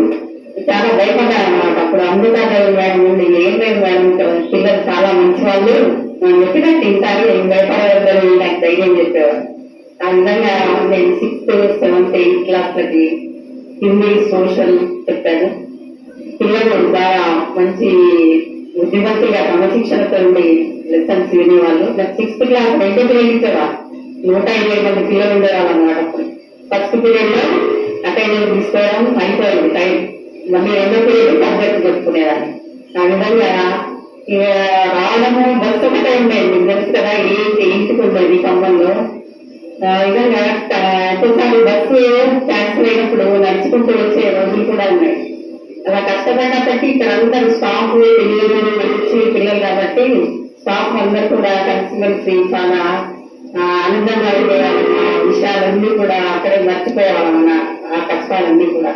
చాలా భయపడ్డారు అన్నమాట. అప్పుడు అమృతాదేవి మేడం ఉంది, ఏం లేదు మేడం, పిల్లలు చాలా మంచి వాళ్ళు, మనం చెప్పినట్టు తింటారు, ఏం భయపడవద్దని నాకు ధైర్యం చెప్పేవారు. ఆ విధంగా నేను 6th, 7th, 8th క్లాస్లకి Hindi, social చెప్పాను. పిల్లలు బాగా మంచి బుద్ధిమంతులుగా క్రమశిక్షణతో ఉండి లెసన్స్ వినేవాళ్ళు. నాకు 6th క్లాస్ 2వ పీరియడ్ ఇచ్చేవారు. 120 మంది పిల్లలు ఉండేవాళ్ళు అన్నమాట. అప్పుడు ఫస్ట్ పీరియడ్ లో అటెండెన్స్ తీసుకోవడం అయిపోయింది టైం, మళ్ళీ 2వ పీరియడ్ సబ్జెక్ట్ చెప్పుకునేదాన్ని. ఆ విధంగా ఇక రావడము బస్సు ఒకటే ఉండేది, మీకు తెలుసు కదా, ఇంటికి ఉండేది ఖమ్మంలో. విధంగా ఒక్కోసారి బస్సు క్యాన్సిల్ అయినప్పుడు నడుచుకుంటూ వచ్చే రోజులు కూడా ఉన్నాయి. అలా కష్టపడినప్పటికీ ఇక్కడ అందరూ స్టాఫ్ పిల్లలు మంచి పిల్లలు కాబట్టి స్టాఫ్ అందరూ కూడా కలిసిమెలిసి చాలా ఆనందంగా ఉండేవాళ్ళం. ఆ విషయాలన్నీ కూడా అక్కడే మర్చిపోయేవాళ్ళం అన్న ఆ కష్టాలన్నీ కూడా.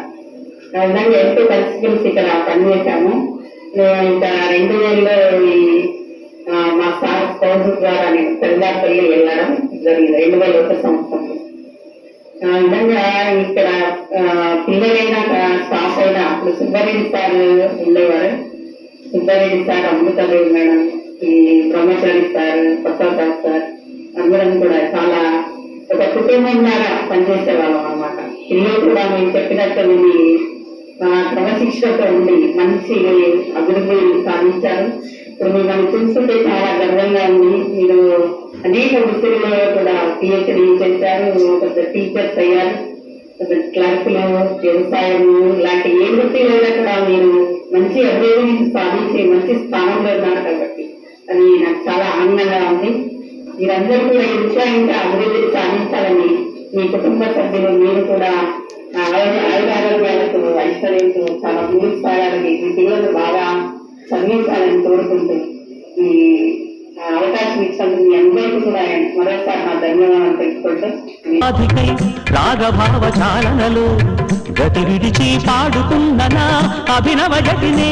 ఆ విధంగా ఎంతో కలిసిమెలిసి ఇక్కడ పనిచేశాము. ఇంకా 2000లో మా సార్ స్కౌజ్ ద్వారా నేను తెలంగాణపల్లి వెళ్ళడం జరిగింది 2001 సంవత్సరంలో. ఆ విధంగా ఇక్కడ పిల్లలైనా స్టాఫ్ అయినా అప్పుడు సుబ్బారెడ్డి సార్ ఉండేవారు. సుబ్బారెడ్డి సార్, అమృతాదేవి మేడం, ఈ బ్రహ్మచారి సార్, ప్రసాద్ సార్ అందరం కూడా చాలా ఒక కుటుంబం లాగా పనిచేసేవాళ్ళం అన్నమాట. పిల్లలు కూడా మేము చెప్పినట్టు క్రమశిక్షణతో ఉండి మంచి అభివృద్ధి సాధించారు. ఇప్పుడు మిమ్మల్ని చూస్తుంటే చాలా గర్వంగా ఉంది. మీరు అనేక వృత్తుల్లో కూడా PhD చేశారు, కొంత టీచర్స్ అయ్యారు, క్లర్కులు, వ్యవసాయం ఇలాంటి ఏ వృత్తిలో కూడా మీరు మంచి అభివృద్ధిని సాధించి మంచి స్థానంలో ఉన్నారు కాబట్టి అది నాకు చాలా ఆనందంగా ఉంది. మీరందరూ కూడా ఇంకా అభివృద్ధి సాధించాలని మీ కుటుంబ సభ్యులు మీరు కూడా ఆయురారోగ్యాలకు ఐశ్వర్యంతో చాలా ముందుకు సాగాలని, మీ పిల్లలు బాగా చదివించాలని కోరుకుంటూ ఈ అవకాశం ఇచ్చినందుకు మీ అందరికీ కూడా మరోసారి నా ధన్యవాదాలు తెలుసుకుంటూ రాగభావ చాలనలు గతి విడిచి పాడుతున్న అభినవ జటిని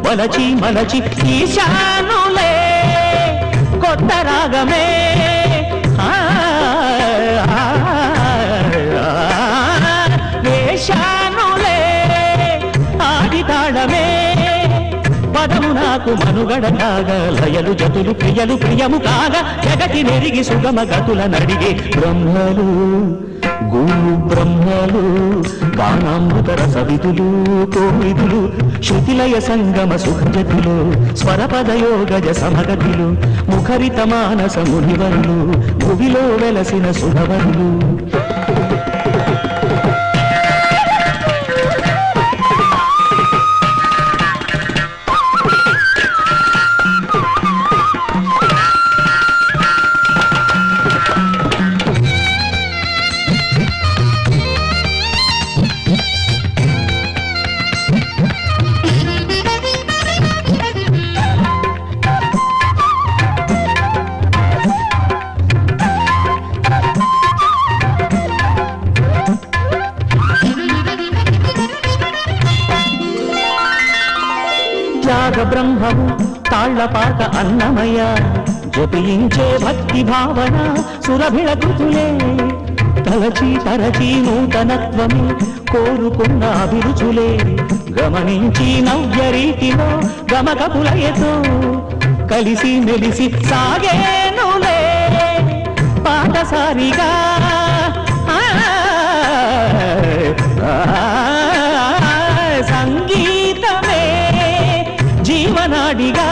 వలచి మలచి ఈశానులే కొత్త రాగమే వేశానులే ఆది తాళమే పదము నాకు మనుగడ కాగా లయలు జతులు ప్రియలు ప్రియము కాగా జగతి నెరిగి సుగమ గతుల నడిగే బ్రహ్మలు గురు బ్రహ్మలు గానామృత రసవిధులు కోవిదులు శృతిలయ సంగమ సుఖజతులు స్వరపదయోగజ సమగతులు ముఖరిత మానస మునివరులు భువిలో వెలసిన సుధవరులు. బ్రహ్మము తాళ్లపాక అన్నమయ్య జపించే భక్తి భావన సురభిళ కృతులే తలచి తరచి నూతనత్వమే కోరుకున్న అభిరుచులే గమనించి నవ్య రీతిలో గమకపులయతో కలిసి మెలిసి సాగేనులే పాటసారిగా సంగీతమే జీవనాడిగా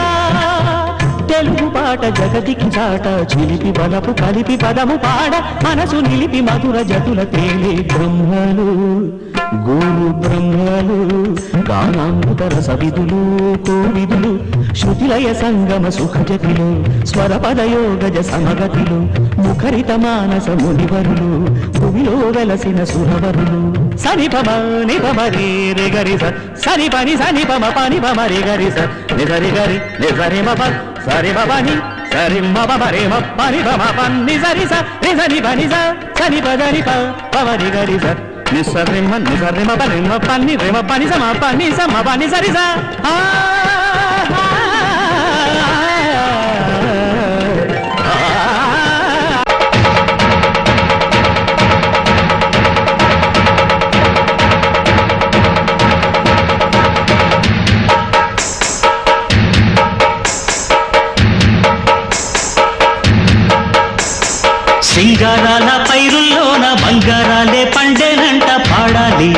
తెలుగు పాట జగతికి చాట చిలిపి బలపు కలిపి పదము పాడ మనసు నిలిపి మధుర జతుల తేలి బ్రహ్మలు గురు బ్రహ్మలు గానాంతర సవిధులు కోవిదులు శృతిలయ సంగమ సుఖజతిలు స్వరపదయోగజ సమగతిలు ముఖరిత మానస మునివరులు భూమిలో వెలసిన సురవరులు సనిపమ నిపమ రే రే గరి సని పని సనిపమ పని పమ రే గరి నిజరి గరి నిజరి మప సరి మపని సరి మప రే మని పమ పన్ని సరి నిజని పని సని పదని పవరి గరి నిసరిమ నిసరిమ పనిమ పన్ని రేమ పని సమ పని సమ పని సరి సింగారాల పైరుల్లోన బంగారాలే పండేనంట పాడాలి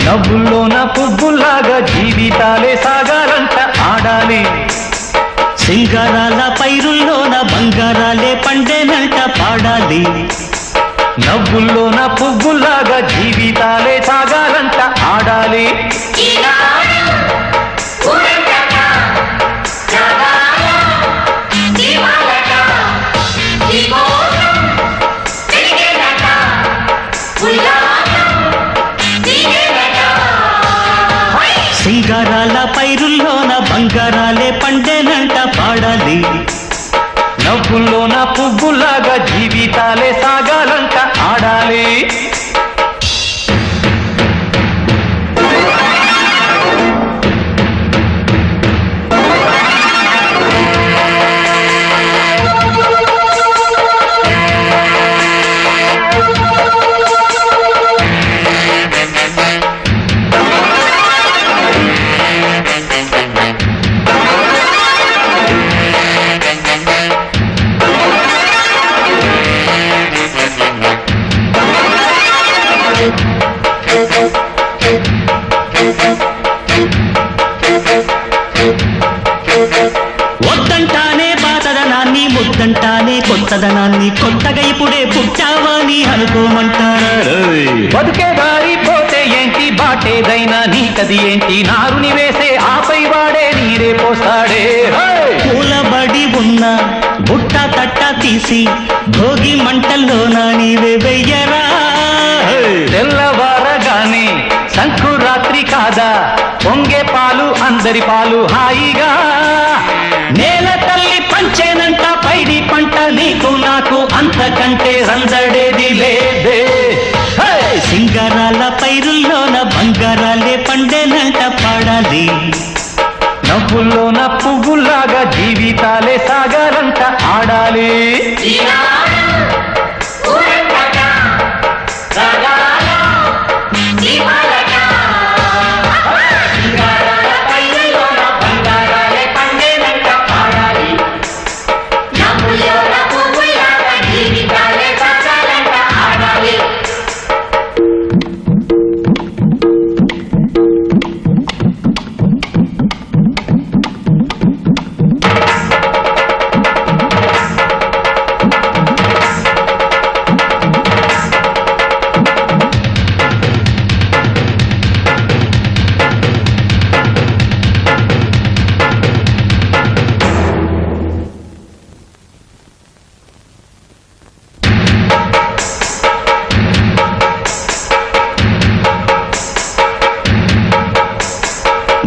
నవ్వుల్లోన పువ్వుల్లాగా జీవితాలే సాగాలంట ఆడాలి సింగారాల పైరుల్లోన బంగారాలే పండేనంట పాడాలి నవ్వుల్లోన పువ్వుల్లాగా జీవితాలే సాగాలంట ఆడాలి సింగారాల పైరుల్లోన బంగారాలే పండేనంట పాడాలి నవ్వుల్లోన పువ్వుల్లాగా జీవితాలే సాగాలంట ఆడాలి వద్దంటానే పాతదనాన్ని ముద్దంటానే కొత్తదనాన్ని కొత్తగా ఇప్పుడే పుట్టావని అనుకోమంటారు బతుకే దారి పోతే ఏంటి బాటేదైనా నీకది ఏంటి నారుని వేసే ఆపై వాడే నీరే పోస్తాడే పూలబడి ఉన్న బుట్ట తట్ట తీసి భోగి మంటల్లోన నీవే వెయ్యరా తెల్లవారగానే సంకురాత్రి కాదా పొంగే పాలు అందరి పాలు హాయిగా నేల తల్లి పంచేనంట పైడి పంట నీకు నాకు అంతకంటే రందడేది లేదే సింగారాల పైరుల్లోన బంగారాలే పండేనంట పాడాలి నవ్వుల్లోన పువ్వుల్లాగా జీవితాలే సాగాలంట ఆడాలి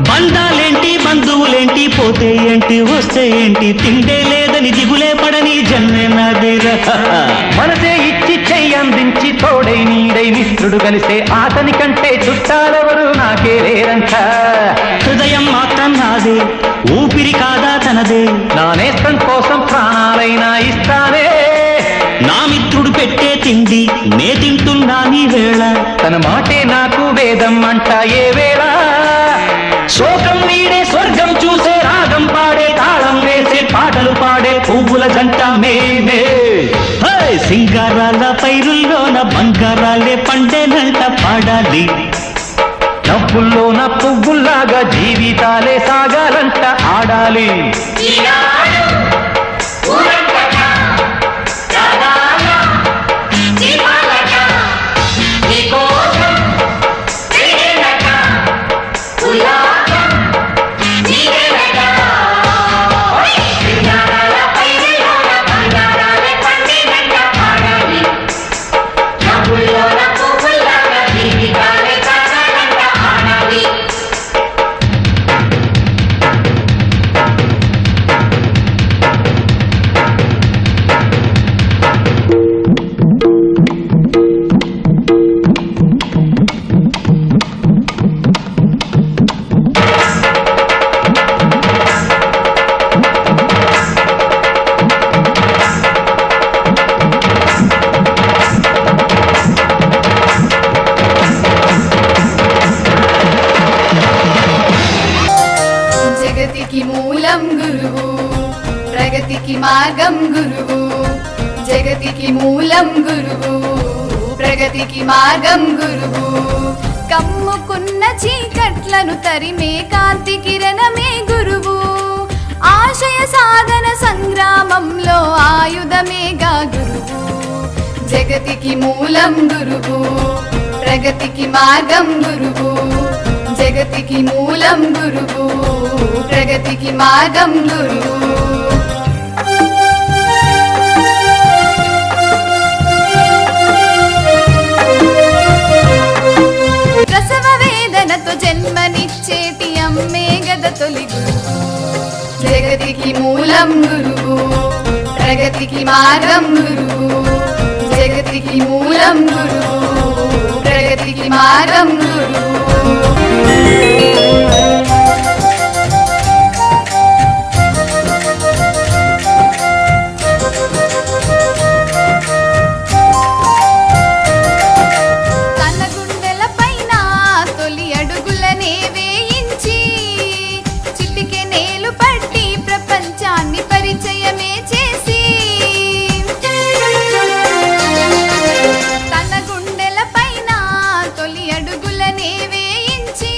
బంధాలేంటి బంధువులేంటి పోతే ఏంటి వస్తే ఏంటి తిండే లేదని దిగులే పడని జన్మే నాదేరా మనసే ఇచ్చి చెయ్యందించి తోడై నీడై మిత్రుడు కలిసే అతని కంటే చుట్టాలెవరు నాకే లేరంట హృదయం మాత్రం నాదే ఊపిరి కాదా తనదే నా నేస్తం కోసం ప్రాణాలైనా ఇస్తానే నా మిత్రుడు పెట్టే తిండి నే తింటున్నా నీ వేళ తన మాటే నాకు వేదం అంట ఏ వేళ శోకం వీడే స్వర్గం చూసే రాగం పాడే తాళం వేసే బంగారాలే పండేనంట పాడాలి. నవ్వుల్లోన పువ్వుల్లాగా జీవితాలే సాగాలంట ఆడాలి. జగతికి మూలం గురువు, ప్రగతికి మార్గం గురువు. జగతికి మూలం గురువు, ప్రగతికి మార్గం గురువు. కమ్ముకున్న చీకట్లను తరిమే కాంతి కిరణమే గురువు. ఆశయ సాధన సంగ్రామంలో ఆయుధమేగా గురువు. జగతికి మూలం గురువు, ప్రగతికి మార్గం గురువు. జగతికి మూలం గురువు, ప్రగతికి మార్గం గురువు. ప్రసవ వేదనతో జన్మనిచ్చేటి అమ్మే గద తొలి గురువు. జగతికి మూలం గురువు, ప్రగతికి మార్గం గురువు. జగతికి మూలం గురువు, ప్రగతికి మార్గం గురువు. తన గుండెల పైన తొలి అడుగులనే వేయించి చిటికె నేలు పట్టి ప్రపంచాన్ని పరిచయమే చేసి తన గుండెల పైన తొలి అడుగులనే వేయించి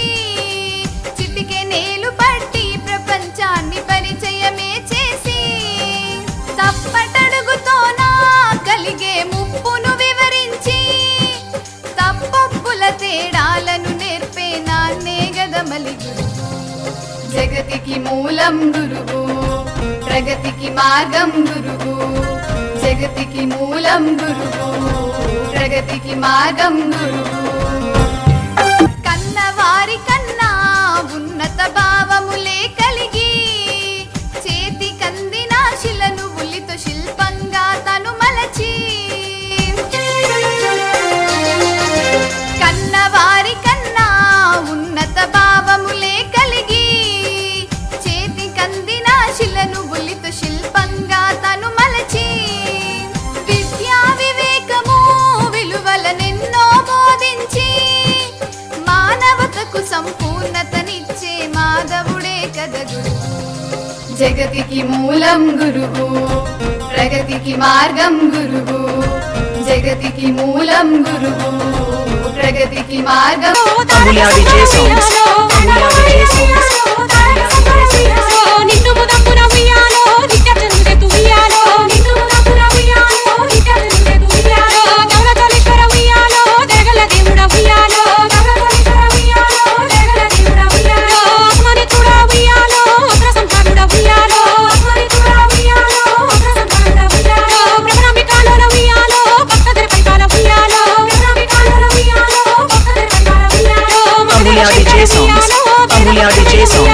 చిటికె నేలు పట్టి ప్రపంచాన్ని పరిచయమే చేసి తప్పటడుగుతోన కలిగే ముప్పును వివరించి తప్పొప్పుల తేడాలను నేర్పే నాన్నే గదమలి గురువు. జగతికి మూలం గురువు, ప్రగతికి మార్గం గురువు. జగతికి మూలం గురువు, ప్రగతికి మార్గం గురువు. కన్నవారి కన్నా ఉన్నత భావములే కలిగి చేతి కందిన శిలను ఉలితో శిల్పంగా తను మలచి కన్నవారి కన్నా ఉన్నత భావములే కలిగి చేతి కందిన శిలను ఉలితో శిల్పంగా తను మలచి విద్యా వివేకము విలువలనెన్నో బోధించి మానవతకు సంపూర్ణతనిచ్చే మాధవుడే కద గురువు. జగతికి మూలం గురువు, ప్రగతికి మార్గం గురువు. జగతికి మూలం గురువు, ప్రగతికి మార్గం. నిన్ను ముదమున ఉయ్యాలో నిత్యజనుడే తుయ్యాలో నిన్ను ముదమున ఉయ్యాలో నిత్యజనుడే తుయ్యాలో గౌరతోలీశ్వర ఉయ్యాలో దేగల దేవుడ ఉయ్యాలో గౌరతోలీశ్వర ఉయ్యాలో దేగల దేవుడ ఉయ్యాలో ఆత్మని చూడ ఉయ్యాలో అగ్ర సంతానుడ ఉయ్యాలో ఆత్మని చూడ ఉయ్యాలో అగ్ర సంతానుడ ఉయ్యాలో బ్రహ్మమికాలో ఉయ్యాలో భక్తదరి పైకాల ఉయ్యాలో బ్రహ్మమికాలో ఉయ్యాలో భక్తదరి పైకాల ఉయ్యాలో Amulya DJ songs.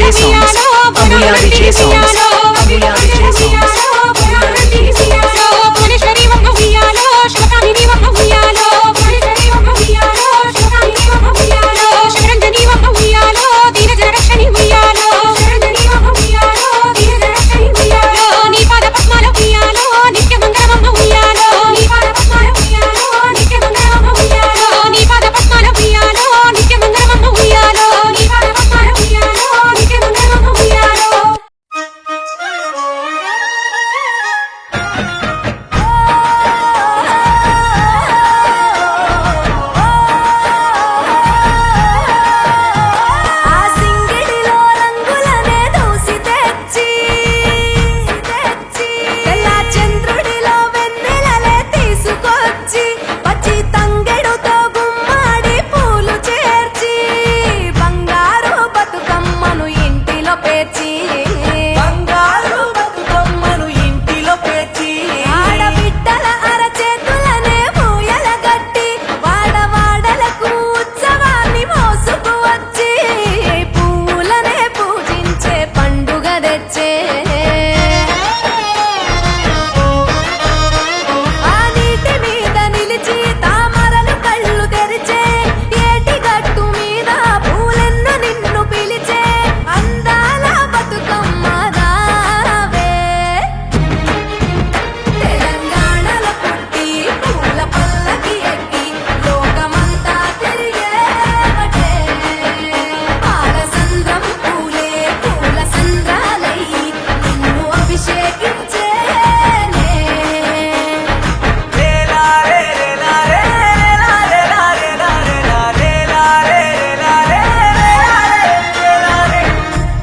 ఉయ్యాలో భువనేశ్వరి వమ్మ ఉయ్యాలో శివకామిని వమ్మ ఉయ్యాలో భువనేశ్వరి వమ్మ ఉయ్యాలో శివకామిని వమ్మ ఉయ్యాలో శివరంజని వమ్మ ఉయ్యాలో దీనజనరక్షణి ఉయ్యాలో శివరంజని వమ్మ ఉయ్యాలో దీనజనరక్షణి ఉయ్యాలో నీ పాద పద్మాల ఉయ్యాలో నిత్య మంగళమమ్మ ఉయ్యాలో నీ పాద పద్మాల ఉయ్యాలో నిత్య మంగళమమ్మ ఉయ్యాలో నీ పాద పద్మాల ఉయ్యాలో నిత్య మంగళమమ్మ ఉయ్యాలో నీ పాద పద్మాల ఉయ్యాలో నిత్య మంగళమమ్మ ఉయ్యాలో ఆ సింగిడిలో రంగులనే దూసి తెచ్చి తెల్ల చంద్రుడిలో వెన్నెలలే తీసుకొచ్చి పచ్చి తంగెడుతో గుమ్మాడి పూలు చేర్చి బంగారు బతుకమ్మను ఇంటిలో పేర్చి ఆడబిడ్డల అరచేతులనే మూయల గట్టి వాడవాడలకు ఉత్సవాన్ని మోసుకు వచ్చి పూలనే పూజించే పండుగ తెచ్చే ఆ నీటి మీద నిలిచి తామరలు కళ్ళు తెరిచే ఏటి గట్టు మీద పూలెన్ను నిన్ను పిలిచే అందాల బతుకమ్మ రావే తెలంగాణలో పుట్టి పూల పల్లకి ఎక్కి లోకమంతా తిరిగేవటే పాలసంద్రం పూలే పూల సంద్రాలయ్యి నిన్ను అభిషేకించేనే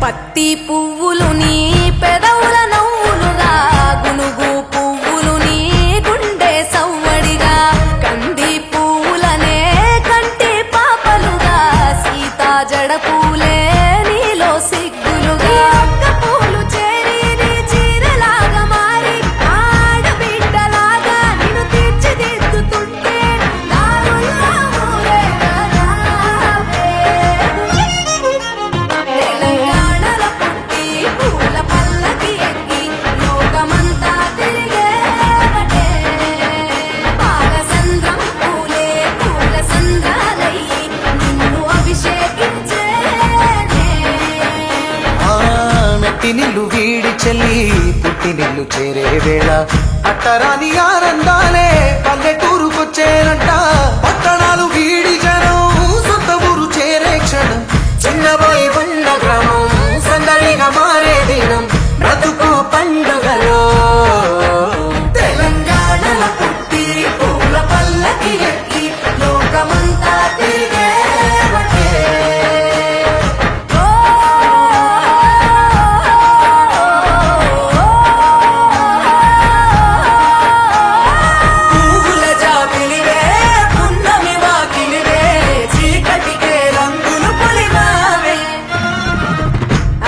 పత్తి పువ్వులు నీ పెదవుల నవ్వులుగా గునుగు పువ్వులు నీ గుండె సవ్వడిగా కంది పువ్వులనే కంటి పాపలుగా సీతా జడ పూలే నీలో సిగ్గులుగా ఒక్క పూలు చేరి నీ చీరలాగా మారి ఆడబిడ్డలాగా నిన్ను తీర్చిదిద్దుతుంటే దారుల్లో ఊరేగరావే. తెలంగాణలో పుట్టి పూల పల్లకి ఎక్కి లోకమంతా తిరిగేవటే పాలసంద్రం పూలే పూల సంద్రాలయ్యి నిన్ను అభిషేకించేనే ఆ మెట్టి నిల్లు వీడి చెల్లి పుట్టి నిల్లు చేరే వేళ అట్టరాని ఆనందాలే పల్లెటూరుకొచ్చేనంట పట్టణాలు వీడి జనం సొంత ఊరు చేరే క్షణం చిన్నబోయి ఉన్న గ్రామం సందడిగా మారే దినం బ్రతుకు పండుగలో తెలంగాణలో పుట్టి పూల పల్లకి ఎక్కి లోకమంతా తిరిగేవటే పువ్వుల జాబిలివే పున్నమి వాకిలివే చీకటికే రంగులు పొలిమావే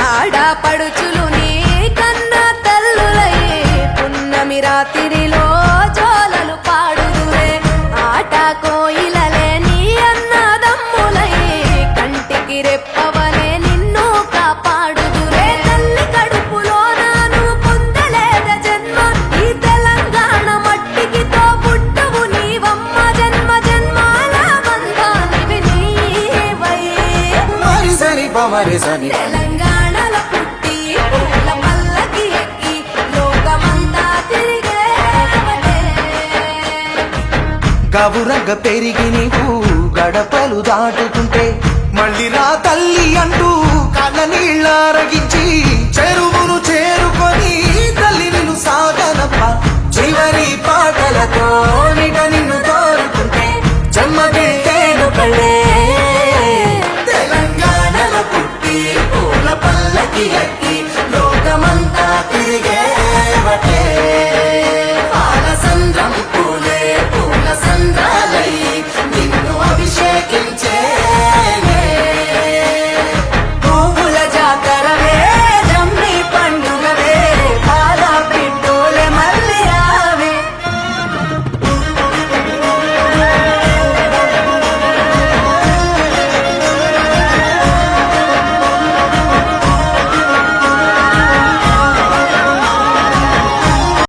ఆడపడుచులు నీ కన్న తల్లులయ్యే పున్నమి రాత్రిలో జోలలు పాడుదురే ఆట కోయిలలే నీ అన్నదమ్ములయ్యే కంటికి రెప్పవలే నిన్ను కాపాడుదురే తల్లి కడుపులో నాను పొందలేద జన్మ ఈ తెలంగాణ మట్టికి తో పుట్టవు నీవమ్మ జన్మ జన్మాల బంధానివి నీవై మరిసని పమరిసని తెలంగాణలో పుట్టి పూల పల్లకి ఎక్కి లోకమంతా తిరిగేవటే గవురగ పెరిగి నీవు గడపలు దాటుతుంటే మళ్ళీ రా తల్లి అంటూ కళ్ళ నీళ్ళారగించి చెరువును చేరుకొని తల్లి నిన్ను సాగనప్ప చివరి పాటలతో నిట నిన్ను తోరుకుంటే జన్మగిట్టేను కళ్ళే తెలంగాణలో పుట్టి పూల పల్లకి ఎక్కి